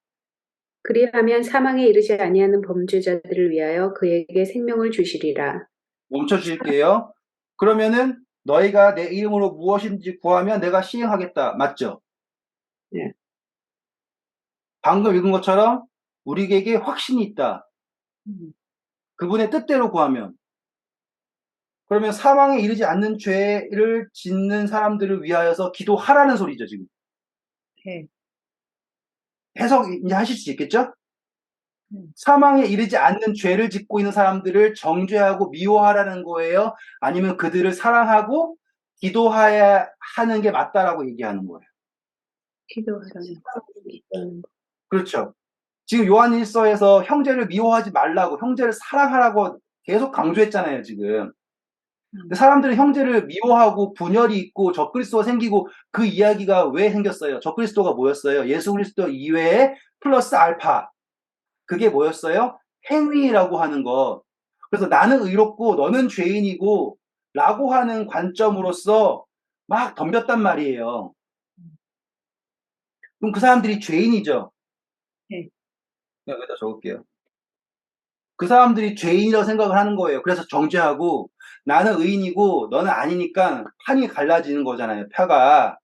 그리하면 사망에 이르지 아니하는 범죄자들을 위하여 그에게 생명을 주시리라. 멈춰 주실게요. 그러면은 너희가 내 이름으로 무엇인지 구하면 내가 시행하겠다. 맞죠? 네. 방금 읽은 것처럼 우리에게 확신이 있다. 음. 그분의 뜻대로 구하면. 그러면 사망에 이르지 않는 죄를 짓는 사람들을 위하여서 기도하라는 소리죠, 지금. 네. 해석 이제 하실 수 있겠죠? 음. 사망에 이르지 않는 죄를 짓고 있는 사람들을 정죄하고 미워하라는 거예요? 아니면 그들을 사랑하고 기도해야 하는 게 맞다라고 얘기하는 거예요? 기도하라는 거. 그렇죠. 지금 요한일서에서 형제를 미워하지 말라고, 형제를 사랑하라고 계속 강조했잖아요, 지금. 근데 사람들은 형제를 미워하고 분열이 있고 적그리스도가 생기고 그 이야기가 왜 생겼어요? 적그리스도가 뭐였어요? 예수 그리스도 이외에 플러스 알파. 그게 뭐였어요? 행위라고 하는 거. 그래서 나는 의롭고 너는 죄인이고 라고 하는 관점으로서 막 덤볐단 말이에요. 그럼 그 사람들이 죄인이죠. 네. 내가 여기다 적을게요. 그 사람들이 죄인이라고 생각을 하는 거예요. 그래서 정죄하고 나는 의인이고 너는 아니니까 판이 갈라지는 거잖아요. 표가.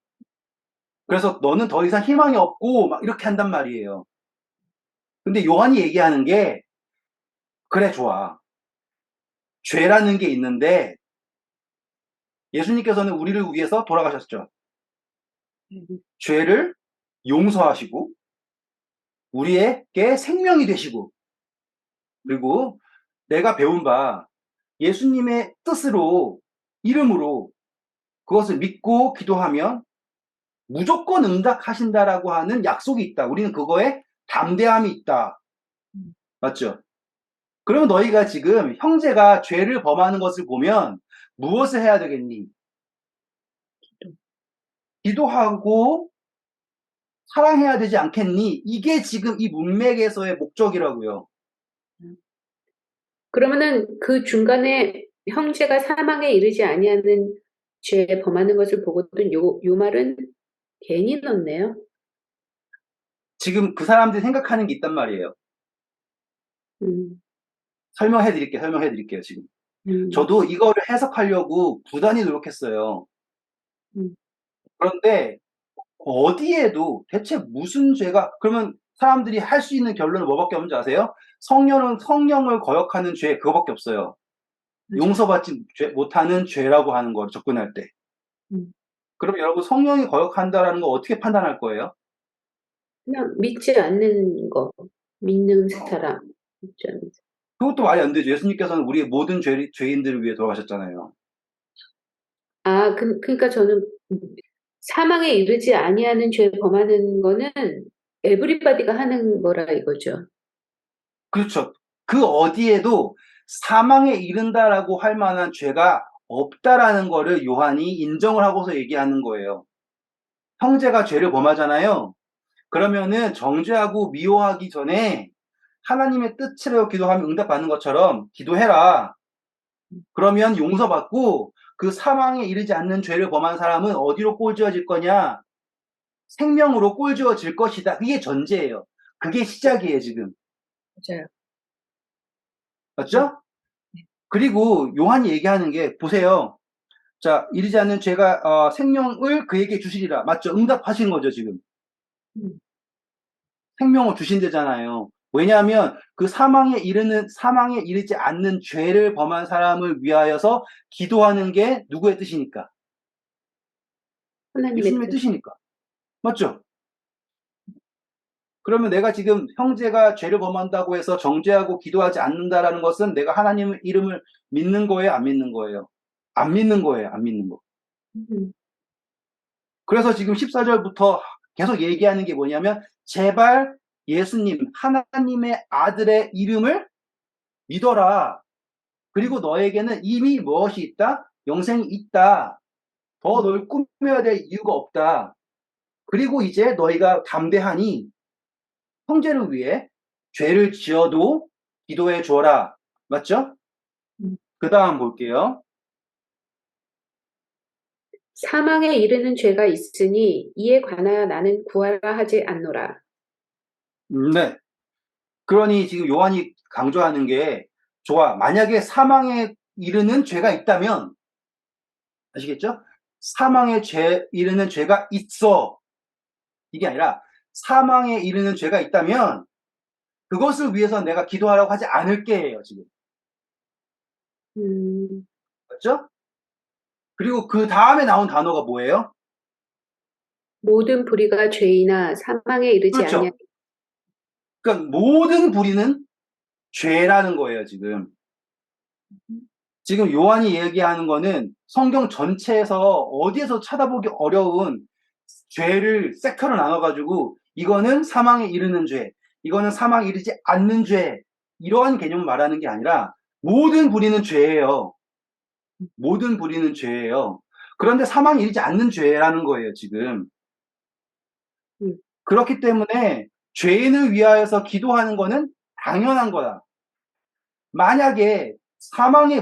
그래서 너는 더 이상 희망이 없고 막 이렇게 한단 말이에요. 근데 요한이 얘기하는 게 그래 좋아. 죄라는 게 있는데 예수님께서는 우리를 위해서 돌아가셨죠. 죄를 용서하시고 우리에게 생명이 되시고 그리고 내가 배운 바 예수님의 뜻으로 이름으로 그것을 믿고 기도하면 무조건 응답하신다라고 하는 약속이 있다. 우리는 그거에 담대함이 있다. 맞죠? 그러면 너희가 지금 형제가 죄를 범하는 것을 보면 무엇을 해야 되겠니? 기도하고 사랑해야 되지 않겠니? 이게 지금 이 문맥에서의 목적이라고요. 그러면은 그 중간에 형제가 사망에 이르지 아니하는 죄에 범하는 것을 보거든 요 말은 괜히 넣네요. 지금 그 사람들이 생각하는 게 있단 말이에요. 설명해 드릴게요, 지금. 저도 이거를 해석하려고 부단히 노력했어요. 그런데 어디에도 대체 무슨 죄가, 그러면 사람들이 할 수 있는 결론은 뭐밖에 없는지 아세요? 성령을 거역하는 죄, 그거밖에 없어요. 용서받지 못하는 죄라고 하는 걸 접근할 때. 그럼 여러분, 성령이 거역한다라는 거 어떻게 판단할 거예요? 그냥 믿지 않는 거, 믿는 사람. 믿지 않는 사람. 그것도 말이 안 되죠. 예수님께서는 우리의 모든 죄인들을 위해 돌아가셨잖아요. 아, 그러니까 저는 사망에 이르지 아니하는 죄 범하는 거는 에브리바디가 하는 거라 이거죠. 그렇죠. 그 어디에도 사망에 이른다라고 할 만한 죄가 없다라는 거를 요한이 인정을 하고서 얘기하는 거예요. 형제가 죄를 범하잖아요. 그러면은 정죄하고 미워하기 전에 하나님의 뜻으로 기도하면 응답받는 것처럼 기도해라. 그러면 용서받고 그 사망에 이르지 않는 죄를 범한 사람은 어디로 꼴지어질 거냐? 생명으로 꼴지어질 것이다. 그게 전제예요. 그게 시작이에요, 지금. 맞아요. 맞죠? 그리고 요한이 얘기하는 게 보세요. 자, 이르지 않는 죄가 생명을 그에게 주시리라. 맞죠? 응답하신 거죠, 지금. 생명을 주신대잖아요. 왜냐하면 그 사망에 이르지 않는 죄를 범한 사람을 위하여서 기도하는 게 누구의 뜻이니까? 하나님의 예수님의 뜻. 뜻이니까. 맞죠? 그러면 내가 지금 형제가 죄를 범한다고 해서 정죄하고 기도하지 않는다라는 것은 내가 하나님의 이름을 믿는 거예요, 안 믿는 거예요? 안 믿는 거예요, 안 믿는 거. 그래서 지금 14절부터 계속 얘기하는 게 뭐냐면 제발 예수님, 하나님의 아들의 이름을 믿어라. 그리고 너에게는 이미 무엇이 있다? 영생이 있다. 더 널 꾸며야 될 이유가 없다. 그리고 이제 너희가 담대하니 형제를 위해 죄를 지어도 기도해 주어라. 맞죠? 그 다음 볼게요. 사망에 이르는 죄가 있으니 이에 관하여 나는 구하라 하지 않노라. 네. 그러니 지금 요한이 강조하는 게 좋아. 만약에 사망에 이르는 죄가 있다면 아시겠죠? 사망에 이르는 죄가 있어. 이게 아니라 사망에 이르는 죄가 있다면 그것을 위해서 내가 기도하라고 하지 않을게예요, 지금. 맞죠? 그리고 그 다음에 나온 단어가 뭐예요? 모든 불의가 죄이나 사망에 이르지 그렇죠. 아니하. 그러니까 모든 불의는 죄라는 거예요, 지금. 지금 요한이 얘기하는 거는 성경 전체에서 어디에서 찾아보기 어려운 죄를 섹터로 나눠가지고 이거는 사망에 이르는 죄, 이거는 사망에 이르지 않는 죄, 이러한 개념을 말하는 게 아니라 모든 불의는 죄예요. 모든 불의는 죄예요. 그런데 사망에 이르지 않는 죄라는 거예요, 지금. 그렇기 때문에 죄인을 위하여서 기도하는 거는 당연한 거야. 만약에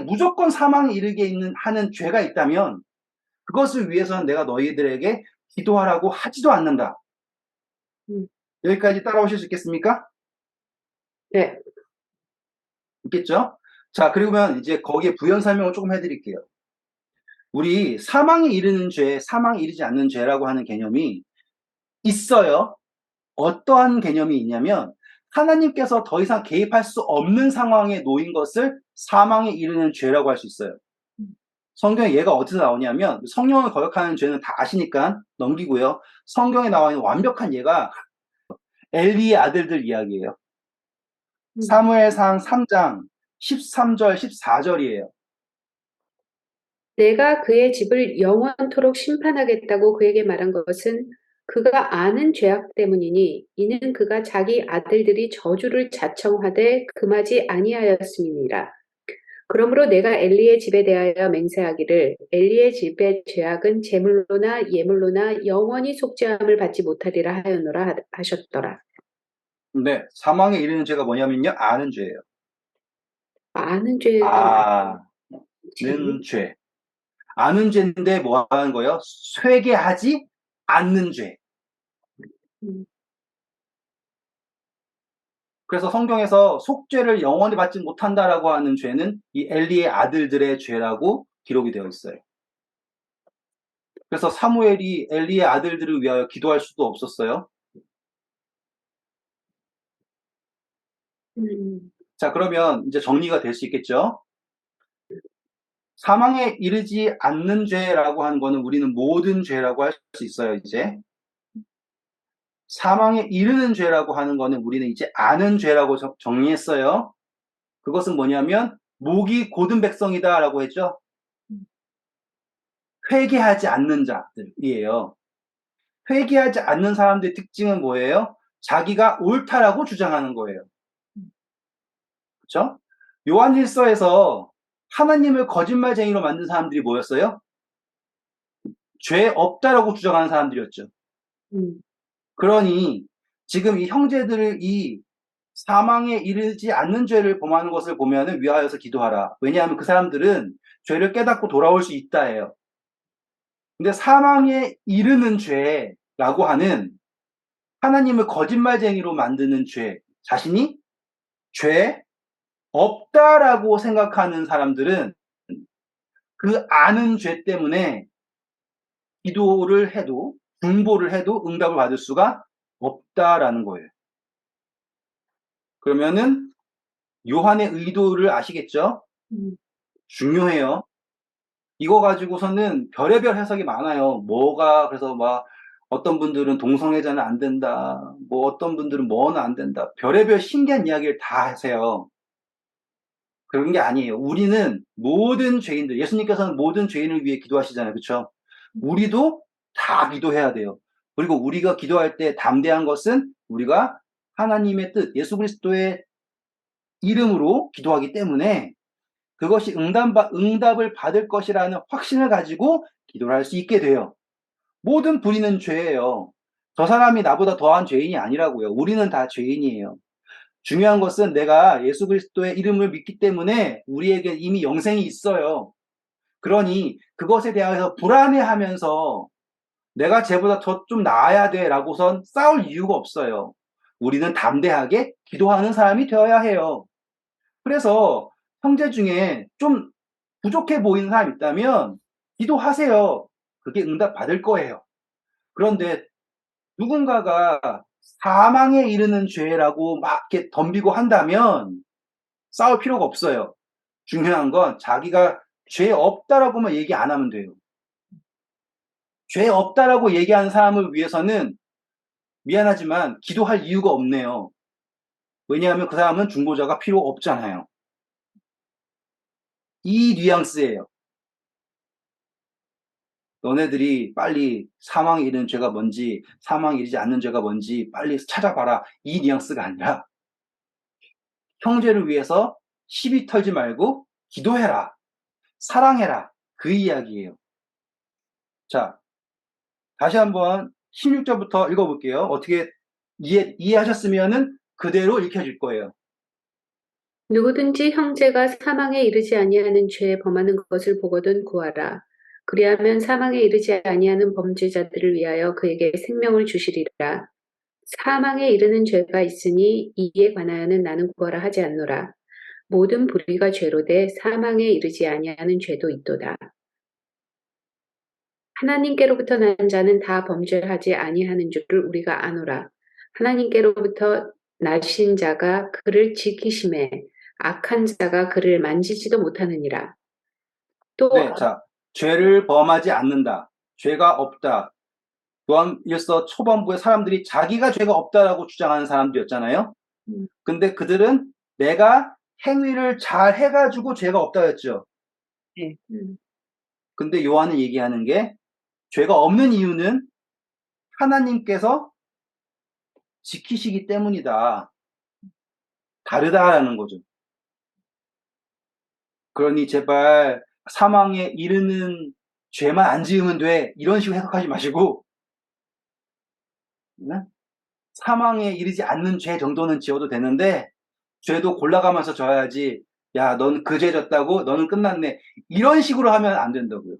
무조건 사망에 이르게 하는 죄가 있다면 그것을 위해서는 내가 너희들에게 기도하라고 하지도 않는다. 음. 여기까지 따라오실 수 있겠습니까? 네. 있겠죠? 자, 그리고면 이제 거기에 부연 설명을 조금 해드릴게요. 우리 사망에 이르는 죄, 사망에 이르지 않는 죄라고 하는 개념이 있어요. 어떠한 개념이 있냐면 하나님께서 더 이상 개입할 수 없는 상황에 놓인 것을 사망에 이르는 죄라고 할 수 있어요. 성경에 얘가 어디서 나오냐면 성령을 거역하는 죄는 다 아시니까 넘기고요. 성경에 나와 있는 완벽한 예가 엘리의 아들들 이야기예요. 사무엘상 3장 13절, 14절이에요. 내가 그의 집을 영원토록 심판하겠다고 그에게 말한 것은 그가 아는 죄악 때문이니 이는 그가 자기 아들들이 저주를 자청하되 금하지 아니하였음이니라. 그러므로 내가 엘리의 집에 대하여 맹세하기를 엘리의 집의 죄악은 제물로나 예물로나 영원히 속죄함을 받지 못하리라 하였노라 하셨더라. 근데 사망에 이르는 죄가 뭐냐면요. 아는 죄예요. 아는 죄는 아는 뭐지? 죄. 아는 죄인데 뭐 하는 거예요? 회개하지 않는 죄. 음, 그래서 성경에서 속죄를 영원히 받지 못한다라고 하는 죄는 이 엘리의 아들들의 죄라고 기록이 되어 있어요. 그래서 사무엘이 엘리의 아들들을 위하여 기도할 수도 없었어요. 음, 자, 그러면 이제 정리가 될 수 있겠죠? 사망에 이르지 않는 죄라고 하는 거는 우리는 모든 죄라고 할 수 있어요, 이제. 사망에 이르는 죄라고 하는 거는 우리는 이제 아는 죄라고 정리했어요. 그것은 뭐냐면 목이 곧은 백성이다라고 했죠. 회개하지 않는 자들이에요. 회개하지 않는 사람들의 특징은 뭐예요? 자기가 옳다라고 주장하는 거예요. 그렇죠? 요한일서에서 하나님을 거짓말쟁이로 만든 사람들이 뭐였어요? 죄 없다라고 주장하는 사람들이었죠. 음, 그러니 지금 이 형제들을 이 사망에 이르지 않는 죄를 범하는 것을 보면은 위하여서 기도하라. 왜냐하면 그 사람들은 죄를 깨닫고 돌아올 수 있다예요. 근데 사망에 이르는 죄라고 하는 하나님을 거짓말쟁이로 만드는 죄, 자신이 죄 없다라고 생각하는 사람들은 그 아는 죄 때문에 기도를 해도 중보를 해도 응답을 받을 수가 없다라는 거예요. 그러면은 요한의 의도를 아시겠죠? 음, 중요해요. 이거 가지고서는 별의별 해석이 많아요. 뭐가 그래서 막 어떤 분들은 동성애자는 안 된다. 뭐 어떤 분들은 뭐는 안 된다. 별의별 신기한 이야기를 다 하세요. 그런 게 아니에요. 우리는 모든 죄인들, 예수님께서는 모든 죄인을 위해 기도하시잖아요. 그렇죠? 우리도 다 기도해야 돼요. 그리고 우리가 기도할 때 담대한 것은 우리가 하나님의 뜻, 예수 그리스도의 이름으로 기도하기 때문에 그것이 응답을 받을 것이라는 확신을 가지고 기도를 할 수 있게 돼요. 모든 불의는 죄예요. 저 사람이 나보다 더한 죄인이 아니라고요. 우리는 다 죄인이에요. 중요한 것은 내가 예수 그리스도의 이름을 믿기 때문에 우리에게 이미 영생이 있어요. 그러니 그것에 대해서 불안해하면서 내가 쟤보다 더 좀 나아야 돼 라고선 싸울 이유가 없어요. 우리는 담대하게 기도하는 사람이 되어야 해요. 그래서 형제 중에 좀 부족해 보이는 사람 있다면 기도하세요. 그게 응답 받을 거예요. 그런데 누군가가 사망에 이르는 죄라고 막 이렇게 덤비고 한다면 싸울 필요가 없어요. 중요한 건 자기가 죄 없다라고만 얘기 안 하면 돼요. 죄 없다라고 얘기하는 사람을 위해서는 미안하지만 기도할 이유가 없네요. 왜냐하면 그 사람은 중보자가 필요 없잖아요. 이 뉘앙스예요. 너네들이 빨리 사망에 이르는 죄가 뭔지, 사망에 이르지 않는 죄가 뭔지 빨리 찾아봐라. 이 뉘앙스가 아니라 형제를 위해서 시비 털지 말고 기도해라. 사랑해라. 그 이야기예요. 자, 다시 한번 16절부터 읽어볼게요. 어떻게 이해하셨으면은 그대로 읽혀질 거예요. 누구든지 형제가 사망에 이르지 아니하는 죄에 범하는 것을 보거든 구하라. 그리하면 사망에 이르지 아니하는 범죄자들을 위하여 그에게 생명을 주시리라. 사망에 이르는 죄가 있으니 이에 관하여는 나는 구하라 하지 않노라. 모든 불의가 죄로 돼 사망에 이르지 아니하는 죄도 있도다. 하나님께로부터 난 자는 다 범죄하지 아니하는 줄을 우리가 아노라. 하나님께로부터 나신 자가 그를 지키심에 악한 자가 그를 만지지도 못하느니라. 또 네, 자, 죄를 범하지 않는다. 죄가 없다. 요한일서 초반부에 사람들이 자기가 죄가 없다라고 주장하는 사람들이었잖아요. 근데 그들은 내가 행위를 잘 해가지고 죄가 없다였죠. 네. 근데 요한은 얘기하는 게 죄가 없는 이유는 하나님께서 지키시기 때문이다. 다르다라는 거죠. 그러니 제발 사망에 이르는 죄만 안 지으면 돼. 이런 식으로 해석하지 마시고, 네? 사망에 이르지 않는 죄 정도는 지어도 되는데, 죄도 골라가면서 져야지. 야, 넌 그 죄 졌다고? 너는 끝났네. 이런 식으로 하면 안 된다고요.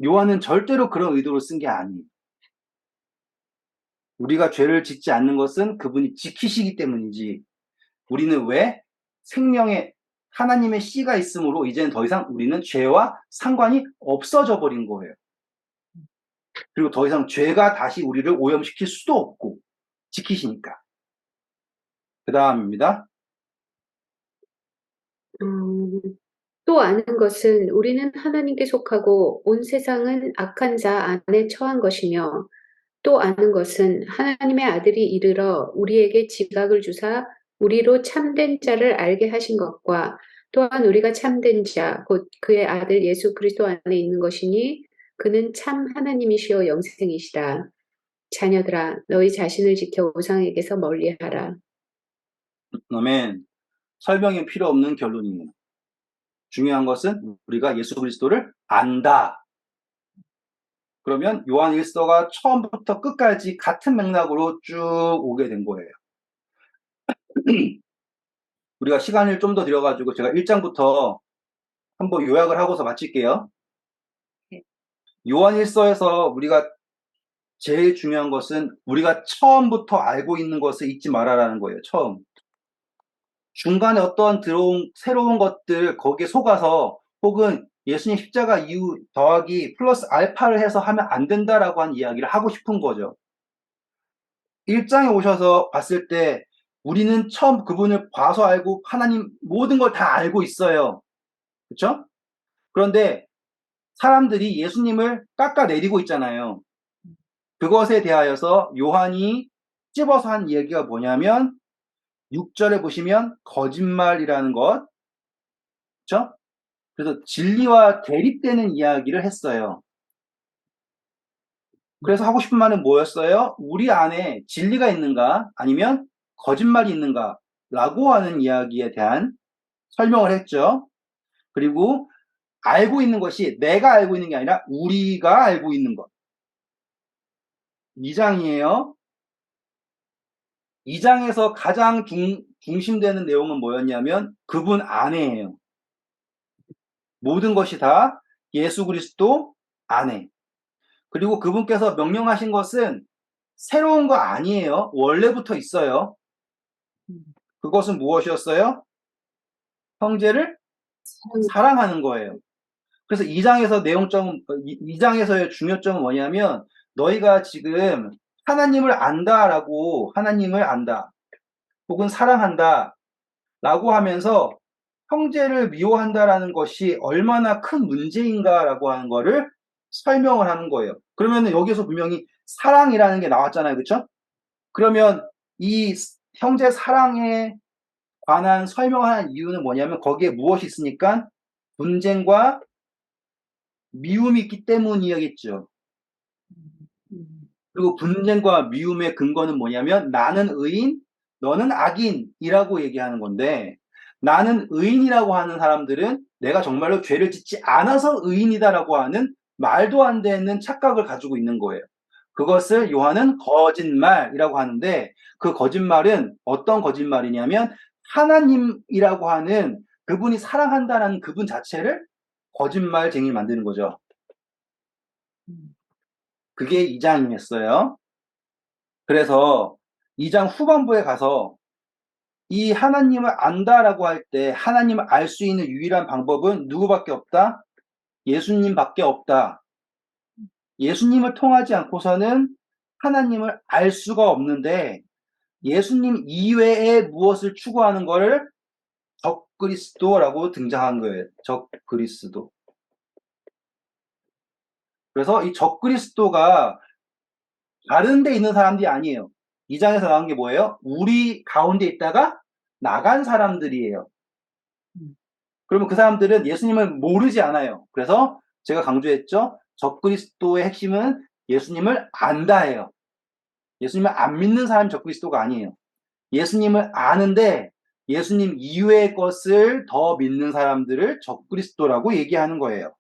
요한은 절대로 그런 의도로 쓴 게 아니에요. 우리가 죄를 짓지 않는 것은 그분이 지키시기 때문이지. 우리는 왜? 생명의 하나님의 씨가 있으므로 이제는 더 이상 우리는 죄와 상관이 없어져 버린 거예요. 그리고 더 이상 죄가 다시 우리를 오염시킬 수도 없고 지키시니까. 그 다음입니다. 또 아는 것은 우리는 하나님께 속하고 온 세상은 악한 자 안에 처한 것이며 또 아는 것은 하나님의 아들이 이르러 우리에게 지각을 주사 우리로 참된 자를 알게 하신 것과 또한 우리가 참된 자, 곧 그의 아들 예수 그리스도 안에 있는 것이니 그는 참 하나님이시요 영생이시라. 자녀들아, 너희 자신을 지켜 우상에게서 멀리하라. 아멘. 설명이 필요 없는 결론이에요. 중요한 것은 우리가 예수 그리스도를 안다. 그러면 요한 1서가 처음부터 끝까지 같은 맥락으로 쭉 오게 된 거예요. 우리가 시간을 좀 더 들여가지고 제가 1장부터 한번 요약을 하고서 마칠게요. 요한 1서에서 우리가 제일 중요한 것은 우리가 처음부터 알고 있는 것을 잊지 말아라는 거예요. 처음. 중간에 어떠한 들어온 새로운 것들 거기에 속아서 혹은 예수님 십자가 이후 더하기 플러스 알파를 해서 하면 안 된다라고 한 이야기를 하고 싶은 거죠. 1장에 오셔서 봤을 때 우리는 처음 그분을 봐서 알고 하나님 모든 걸 다 알고 있어요. 그렇죠? 그런데 사람들이 예수님을 깎아내리고 있잖아요. 그것에 대하여서 요한이 찝어서 한 이야기가 뭐냐면 6절에 보시면 거짓말이라는 것, 그렇죠? 그래서 진리와 대립되는 이야기를 했어요. 그래서 하고 싶은 말은 뭐였어요? 우리 안에 진리가 있는가 아니면 거짓말이 있는가 라고 하는 이야기에 대한 설명을 했죠. 그리고 알고 있는 것이 내가 알고 있는 게 아니라 우리가 알고 있는 것. 2장이에요. 2장에서 가장 중심되는 내용은 뭐였냐면 그분 안에예요. 모든 것이 다 예수 그리스도 안에. 그리고 그분께서 명령하신 것은 새로운 거 아니에요. 원래부터 있어요. 그것은 무엇이었어요? 형제를 사랑하는 거예요. 그래서 2장에서 내용점, 2장에서의 중요점은 뭐냐면 너희가 지금 하나님을 안다라고 하나님을 안다. 혹은 사랑한다. 라고 하면서 형제를 미워한다라는 것이 얼마나 큰 문제인가라고 하는 거를 설명을 하는 거예요. 그러면 여기서 분명히 사랑이라는 게 나왔잖아요. 그렇죠? 그러면 이 형제 사랑에 관한 설명을 하는 이유는 뭐냐면 거기에 무엇이 있으니까 분쟁과 미움이 있기 때문이겠죠. 그리고 분쟁과 미움의 근거는 뭐냐면 나는 의인, 너는 악인이라고 얘기하는 건데 나는 의인이라고 하는 사람들은 내가 정말로 죄를 짓지 않아서 의인이다라고 하는 말도 안 되는 착각을 가지고 있는 거예요. 그것을 요한은 거짓말이라고 하는데 그 거짓말은 어떤 거짓말이냐면 하나님이라고 하는 그분이 사랑한다는 그분 자체를 거짓말쟁이 만드는 거죠. 음. 그게 2장이었어요. 그래서 2장 후반부에 가서 이 하나님을 안다라고 할 때 하나님을 알 수 있는 유일한 방법은 누구밖에 없다? 예수님밖에 없다. 예수님을 통하지 않고서는 하나님을 알 수가 없는데 예수님 이외에 무엇을 추구하는 거를 적그리스도라고 등장한 거예요. 적그리스도. 그래서 이 적그리스도가 다른 데 있는 사람들이 아니에요. 이 장에서 나온 게 뭐예요? 우리 가운데 있다가 나간 사람들이에요. 그러면 그 사람들은 예수님을 모르지 않아요. 그래서 제가 강조했죠. 적그리스도의 핵심은 예수님을 안다예요. 예수님을 안 믿는 사람이 적그리스도가 아니에요. 예수님을 아는데 예수님 이외의 것을 더 믿는 사람들을 적그리스도라고 얘기하는 거예요.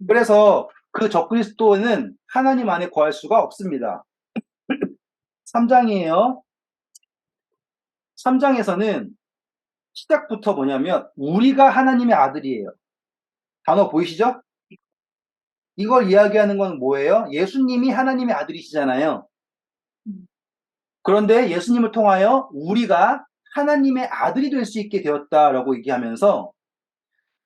그래서 그 적그리스도는 하나님 안에 거할 수가 없습니다. 3장이에요. 3장에서는 시작부터 뭐냐면 우리가 하나님의 아들이에요. 단어 보이시죠? 이걸 이야기하는 건 뭐예요? 예수님이 하나님의 아들이시잖아요. 그런데 예수님을 통하여 우리가 하나님의 아들이 될 수 있게 되었다라고 얘기하면서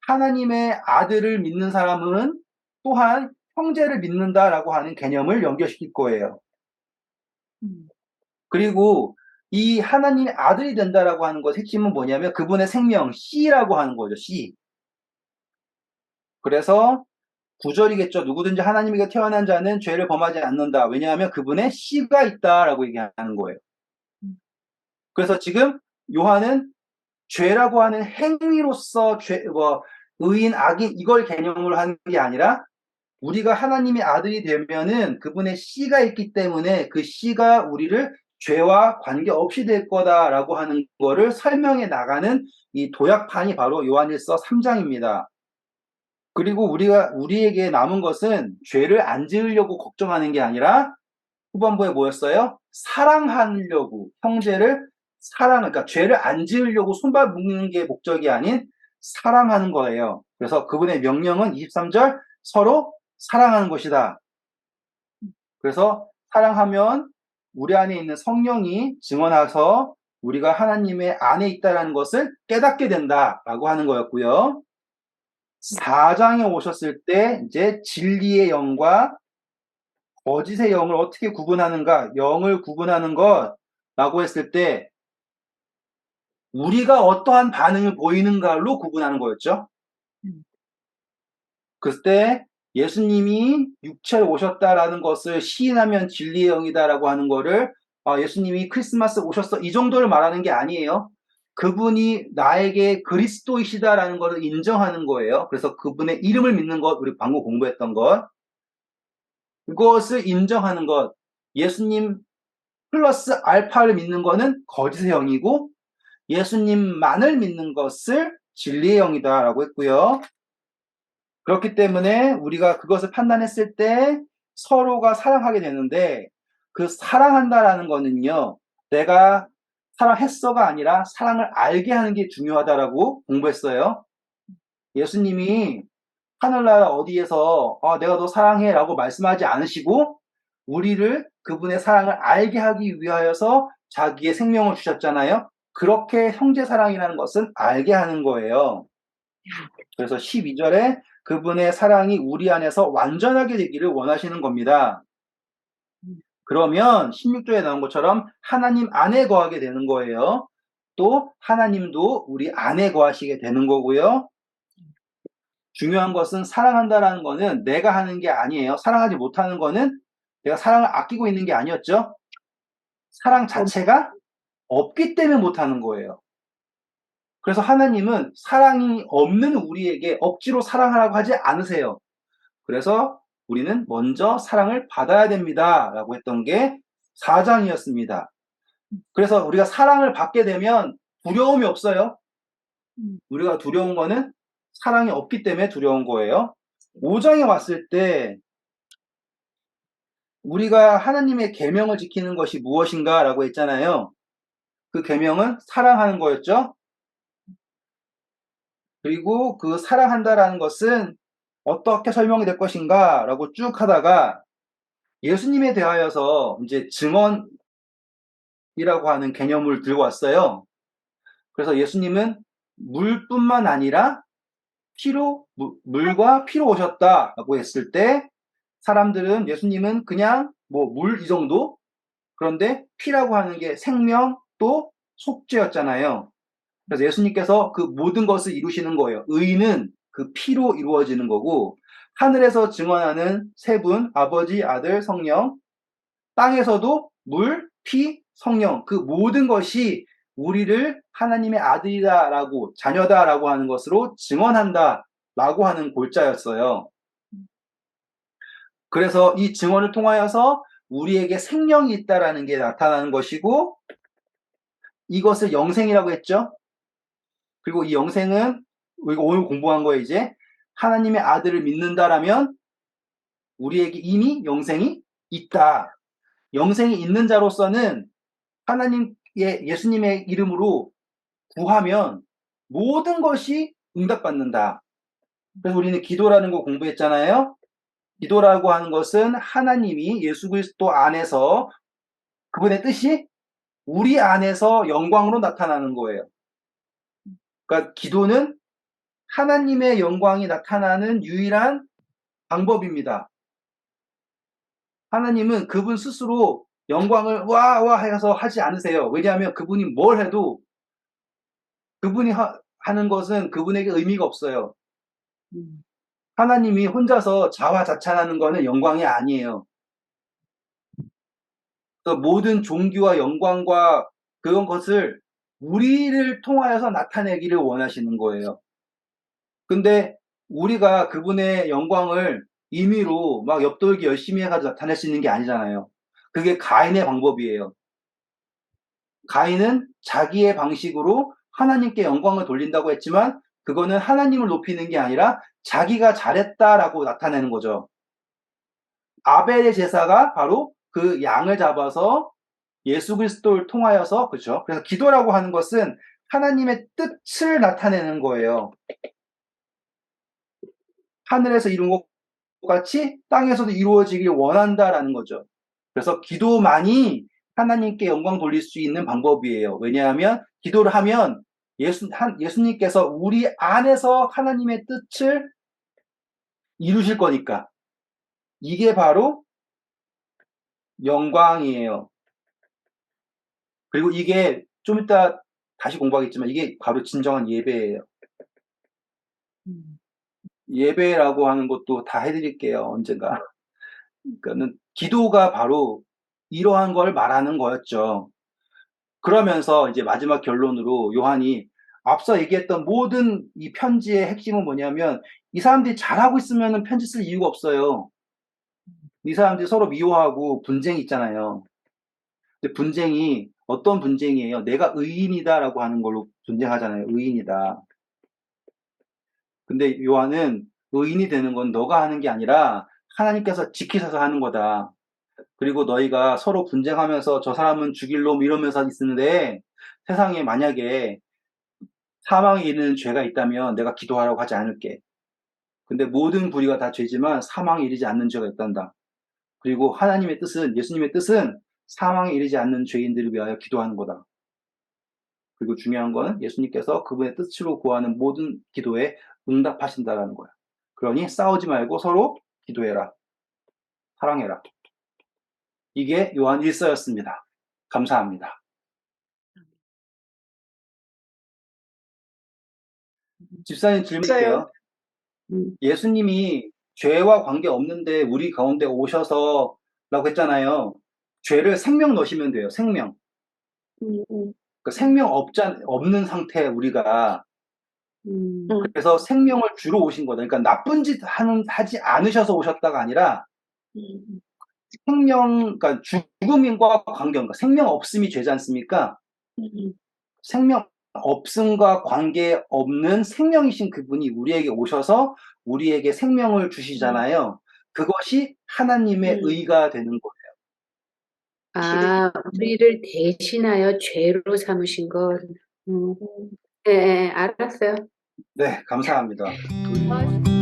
하나님의 아들을 믿는 사람은 또한 형제를 믿는다라고 하는 개념을 연결시킬 거예요. 그리고 이 하나님의 아들이 된다라고 하는 것 핵심은 뭐냐면 그분의 생명, 씨라고 하는 거죠. 씨. 그래서 9절이겠죠. 누구든지 하나님에게 태어난 자는 죄를 범하지 않는다. 왜냐하면 그분의 씨가 있다라고 얘기하는 거예요. 그래서 지금 요한은 죄라고 하는 행위로서 의인, 악인 이걸 개념으로 하는 게 아니라 우리가 하나님의 아들이 되면은 그분의 씨가 있기 때문에 그 씨가 우리를 죄와 관계없이 될 거다라고 하는 거를 설명해 나가는 이 도약판이 바로 요한일서 3장입니다. 그리고 우리에게 남은 것은 죄를 안 지으려고 걱정하는 게 아니라 후반부에 뭐였어요? 사랑하려고 형제를 그러니까 죄를 안 지으려고 손발 묶는 게 목적이 아닌 사랑하는 거예요. 그래서 그분의 명령은 23절 서로 사랑하는 것이다. 그래서 사랑하면 우리 안에 있는 성령이 증언해서 우리가 하나님의 안에 있다는 것을 깨닫게 된다라고 하는 거였고요. 4장에 오셨을 때 이제 진리의 영과 거짓의 영을 어떻게 구분하는가? 영을 구분하는 것라고 했을 때 우리가 어떠한 반응을 보이는가로 구분하는 거였죠. 그때 예수님이 육체로 오셨다라는 것을 시인하면 진리의 영이다라고 하는 거를 예수님이 크리스마스 오셨어 이 정도를 말하는 게 아니에요. 그분이 나에게 그리스도이시다라는 것을 인정하는 거예요. 그래서 그분의 이름을 믿는 것, 우리 방금 공부했던 것, 그것을 인정하는 것, 예수님 플러스 알파를 믿는 것은 거짓의 영이고 예수님만을 믿는 것을 진리의 영이다라고 했고요. 그렇기 때문에 우리가 그것을 판단했을 때 서로가 사랑하게 되는데 그 사랑한다라는 거는요. 내가 사랑했어가 아니라 사랑을 알게 하는 게 중요하다라고 공부했어요. 예수님이 하늘나라 어디에서 내가 너 사랑해 라고 말씀하지 않으시고 우리를 그분의 사랑을 알게 하기 위하여서 자기의 생명을 주셨잖아요. 그렇게 형제 사랑이라는 것은 알게 하는 거예요. 그래서 12절에 그분의 사랑이 우리 안에서 완전하게 되기를 원하시는 겁니다. 그러면 16절에 나온 것처럼 하나님 안에 거하게 되는 거예요. 또 하나님도 우리 안에 거하시게 되는 거고요. 중요한 것은 사랑한다라는 거는 내가 하는 게 아니에요. 사랑하지 못하는 거는 내가 사랑을 아끼고 있는 게 아니었죠. 사랑 자체가 없기 때문에 못하는 거예요. 그래서 하나님은 사랑이 없는 우리에게 억지로 사랑하라고 하지 않으세요. 그래서 우리는 먼저 사랑을 받아야 됩니다. 라고 했던 게 4장이었습니다. 그래서 우리가 사랑을 받게 되면 두려움이 없어요. 우리가 두려운 거는 사랑이 없기 때문에 두려운 거예요. 5장에 왔을 때 우리가 하나님의 계명을 지키는 것이 무엇인가 라고 했잖아요. 그 계명은 사랑하는 거였죠. 그리고 그 사랑한다라는 것은 어떻게 설명이 될 것인가? 라고 쭉 하다가 예수님에 대하여서 이제 증언이라고 하는 개념을 들고 왔어요. 그래서 예수님은 물뿐만 아니라 물과 피로 오셨다라고 했을 때 사람들은 예수님은 그냥 뭐 물 이 정도? 그런데 피라고 하는 게 생명 또 속죄였잖아요. 그래서 예수님께서 그 모든 것을 이루시는 거예요. 의는 그 피로 이루어지는 거고 하늘에서 증언하는 세 분, 아버지, 아들, 성령, 땅에서도 물, 피, 성령 그 모든 것이 우리를 하나님의 아들이다라고 자녀다라고 하는 것으로 증언한다라고 하는 골자였어요. 그래서 이 증언을 통하여서 우리에게 생명이 있다라는 게 나타나는 것이고 이것을 영생이라고 했죠. 그리고 이 영생은 우리가 오늘 공부한 거에 이제 하나님의 아들을 믿는다라면 우리에게 이미 영생이 있다. 영생이 있는 자로서는 하나님의 예수님의 이름으로 구하면 모든 것이 응답받는다. 그래서 우리는 기도라는 거 공부했잖아요. 기도라고 하는 것은 하나님이 예수 그리스도 안에서 그분의 뜻이 우리 안에서 영광으로 나타나는 거예요. 그러니까 기도는 하나님의 영광이 나타나는 유일한 방법입니다. 하나님은 그분 스스로 영광을 와 해서 하지 않으세요. 왜냐하면 그분이 뭘 해도 그분이 하는 것은 그분에게 의미가 없어요. 음, 하나님이 혼자서 자화자찬하는 것은 영광이 아니에요. 모든 존귀와 영광과 그런 것을 우리를 통하여서 나타내기를 원하시는 거예요. 근데 우리가 그분의 영광을 임의로 막 엽돌기 열심히 해가지고 나타낼 수 있는 게 아니잖아요. 그게 가인의 방법이에요. 가인은 자기의 방식으로 하나님께 영광을 돌린다고 했지만 그거는 하나님을 높이는 게 아니라 자기가 잘했다라고 나타내는 거죠. 아벨의 제사가 바로 그 양을 잡아서 예수 그리스도를 통하여서 그렇죠. 그래서 기도라고 하는 것은 하나님의 뜻을 나타내는 거예요. 하늘에서 이룬 것 같이 땅에서도 이루어지길 원한다라는 거죠. 그래서 기도만이 하나님께 영광 돌릴 수 있는 방법이에요. 왜냐하면 기도를 하면 예수님께서 우리 안에서 하나님의 뜻을 이루실 거니까. 이게 바로 영광이에요. 그리고 이게 좀 이따 다시 공부하겠지만 이게 바로 진정한 예배예요. 음, 예배라고 하는 것도 다 해드릴게요. 언젠가. 그러니까는 기도가 바로 이러한 걸 말하는 거였죠. 그러면서 이제 마지막 결론으로 요한이 앞서 얘기했던 모든 이 편지의 핵심은 뭐냐면 이 사람들이 잘하고 있으면 편지 쓸 이유가 없어요. 이 사람들이 서로 미워하고 분쟁이 있잖아요. 근데 분쟁이 어떤 분쟁이에요? 내가 의인이다라고 하는 걸로 분쟁하잖아요. 의인이다. 근데 요한은 의인이 되는 건 너가 하는 게 아니라 하나님께서 지키셔서 하는 거다. 그리고 너희가 서로 분쟁하면서 저 사람은 죽일 놈 이러면서 있는데 세상에 만약에 사망에 이르는 죄가 있다면 내가 기도하라고 하지 않을게. 근데 모든 불의가 다 죄지만 사망에 이르지 않는 죄가 있단다. 그리고 하나님의 뜻은 예수님의 뜻은 사망에 이르지 않는 죄인들을 위하여 기도하는 거다. 그리고 중요한 건 예수님께서 그분의 뜻으로 구하는 모든 기도에 응답하신다라는 거야. 그러니 싸우지 말고 서로 기도해라. 사랑해라. 이게 요한 1서였습니다. 감사합니다. 집사님 질문할게요. 예수님이 죄와 관계 없는데 우리 가운데 오셔서 라고 했잖아요. 죄를 생명 넣으시면 돼요. 생명. 그 생명 없는 상태 우리가 그래서 생명을 주러 오신 거다. 그러니까 나쁜 짓 하지 않으셔서 오셨다가 아니라 그러니까 죽음과 관계, 그러니까 생명 없음이 죄지 않습니까? 생명 없음과 관계 없는 생명이신 그분이 우리에게 오셔서 우리에게 생명을 주시잖아요. 그것이 하나님의 의가 되는 거예요. 아, 우리를 대신하여 죄로 삼으신 것. 예, 알았어요. 네, 감사합니다. 아,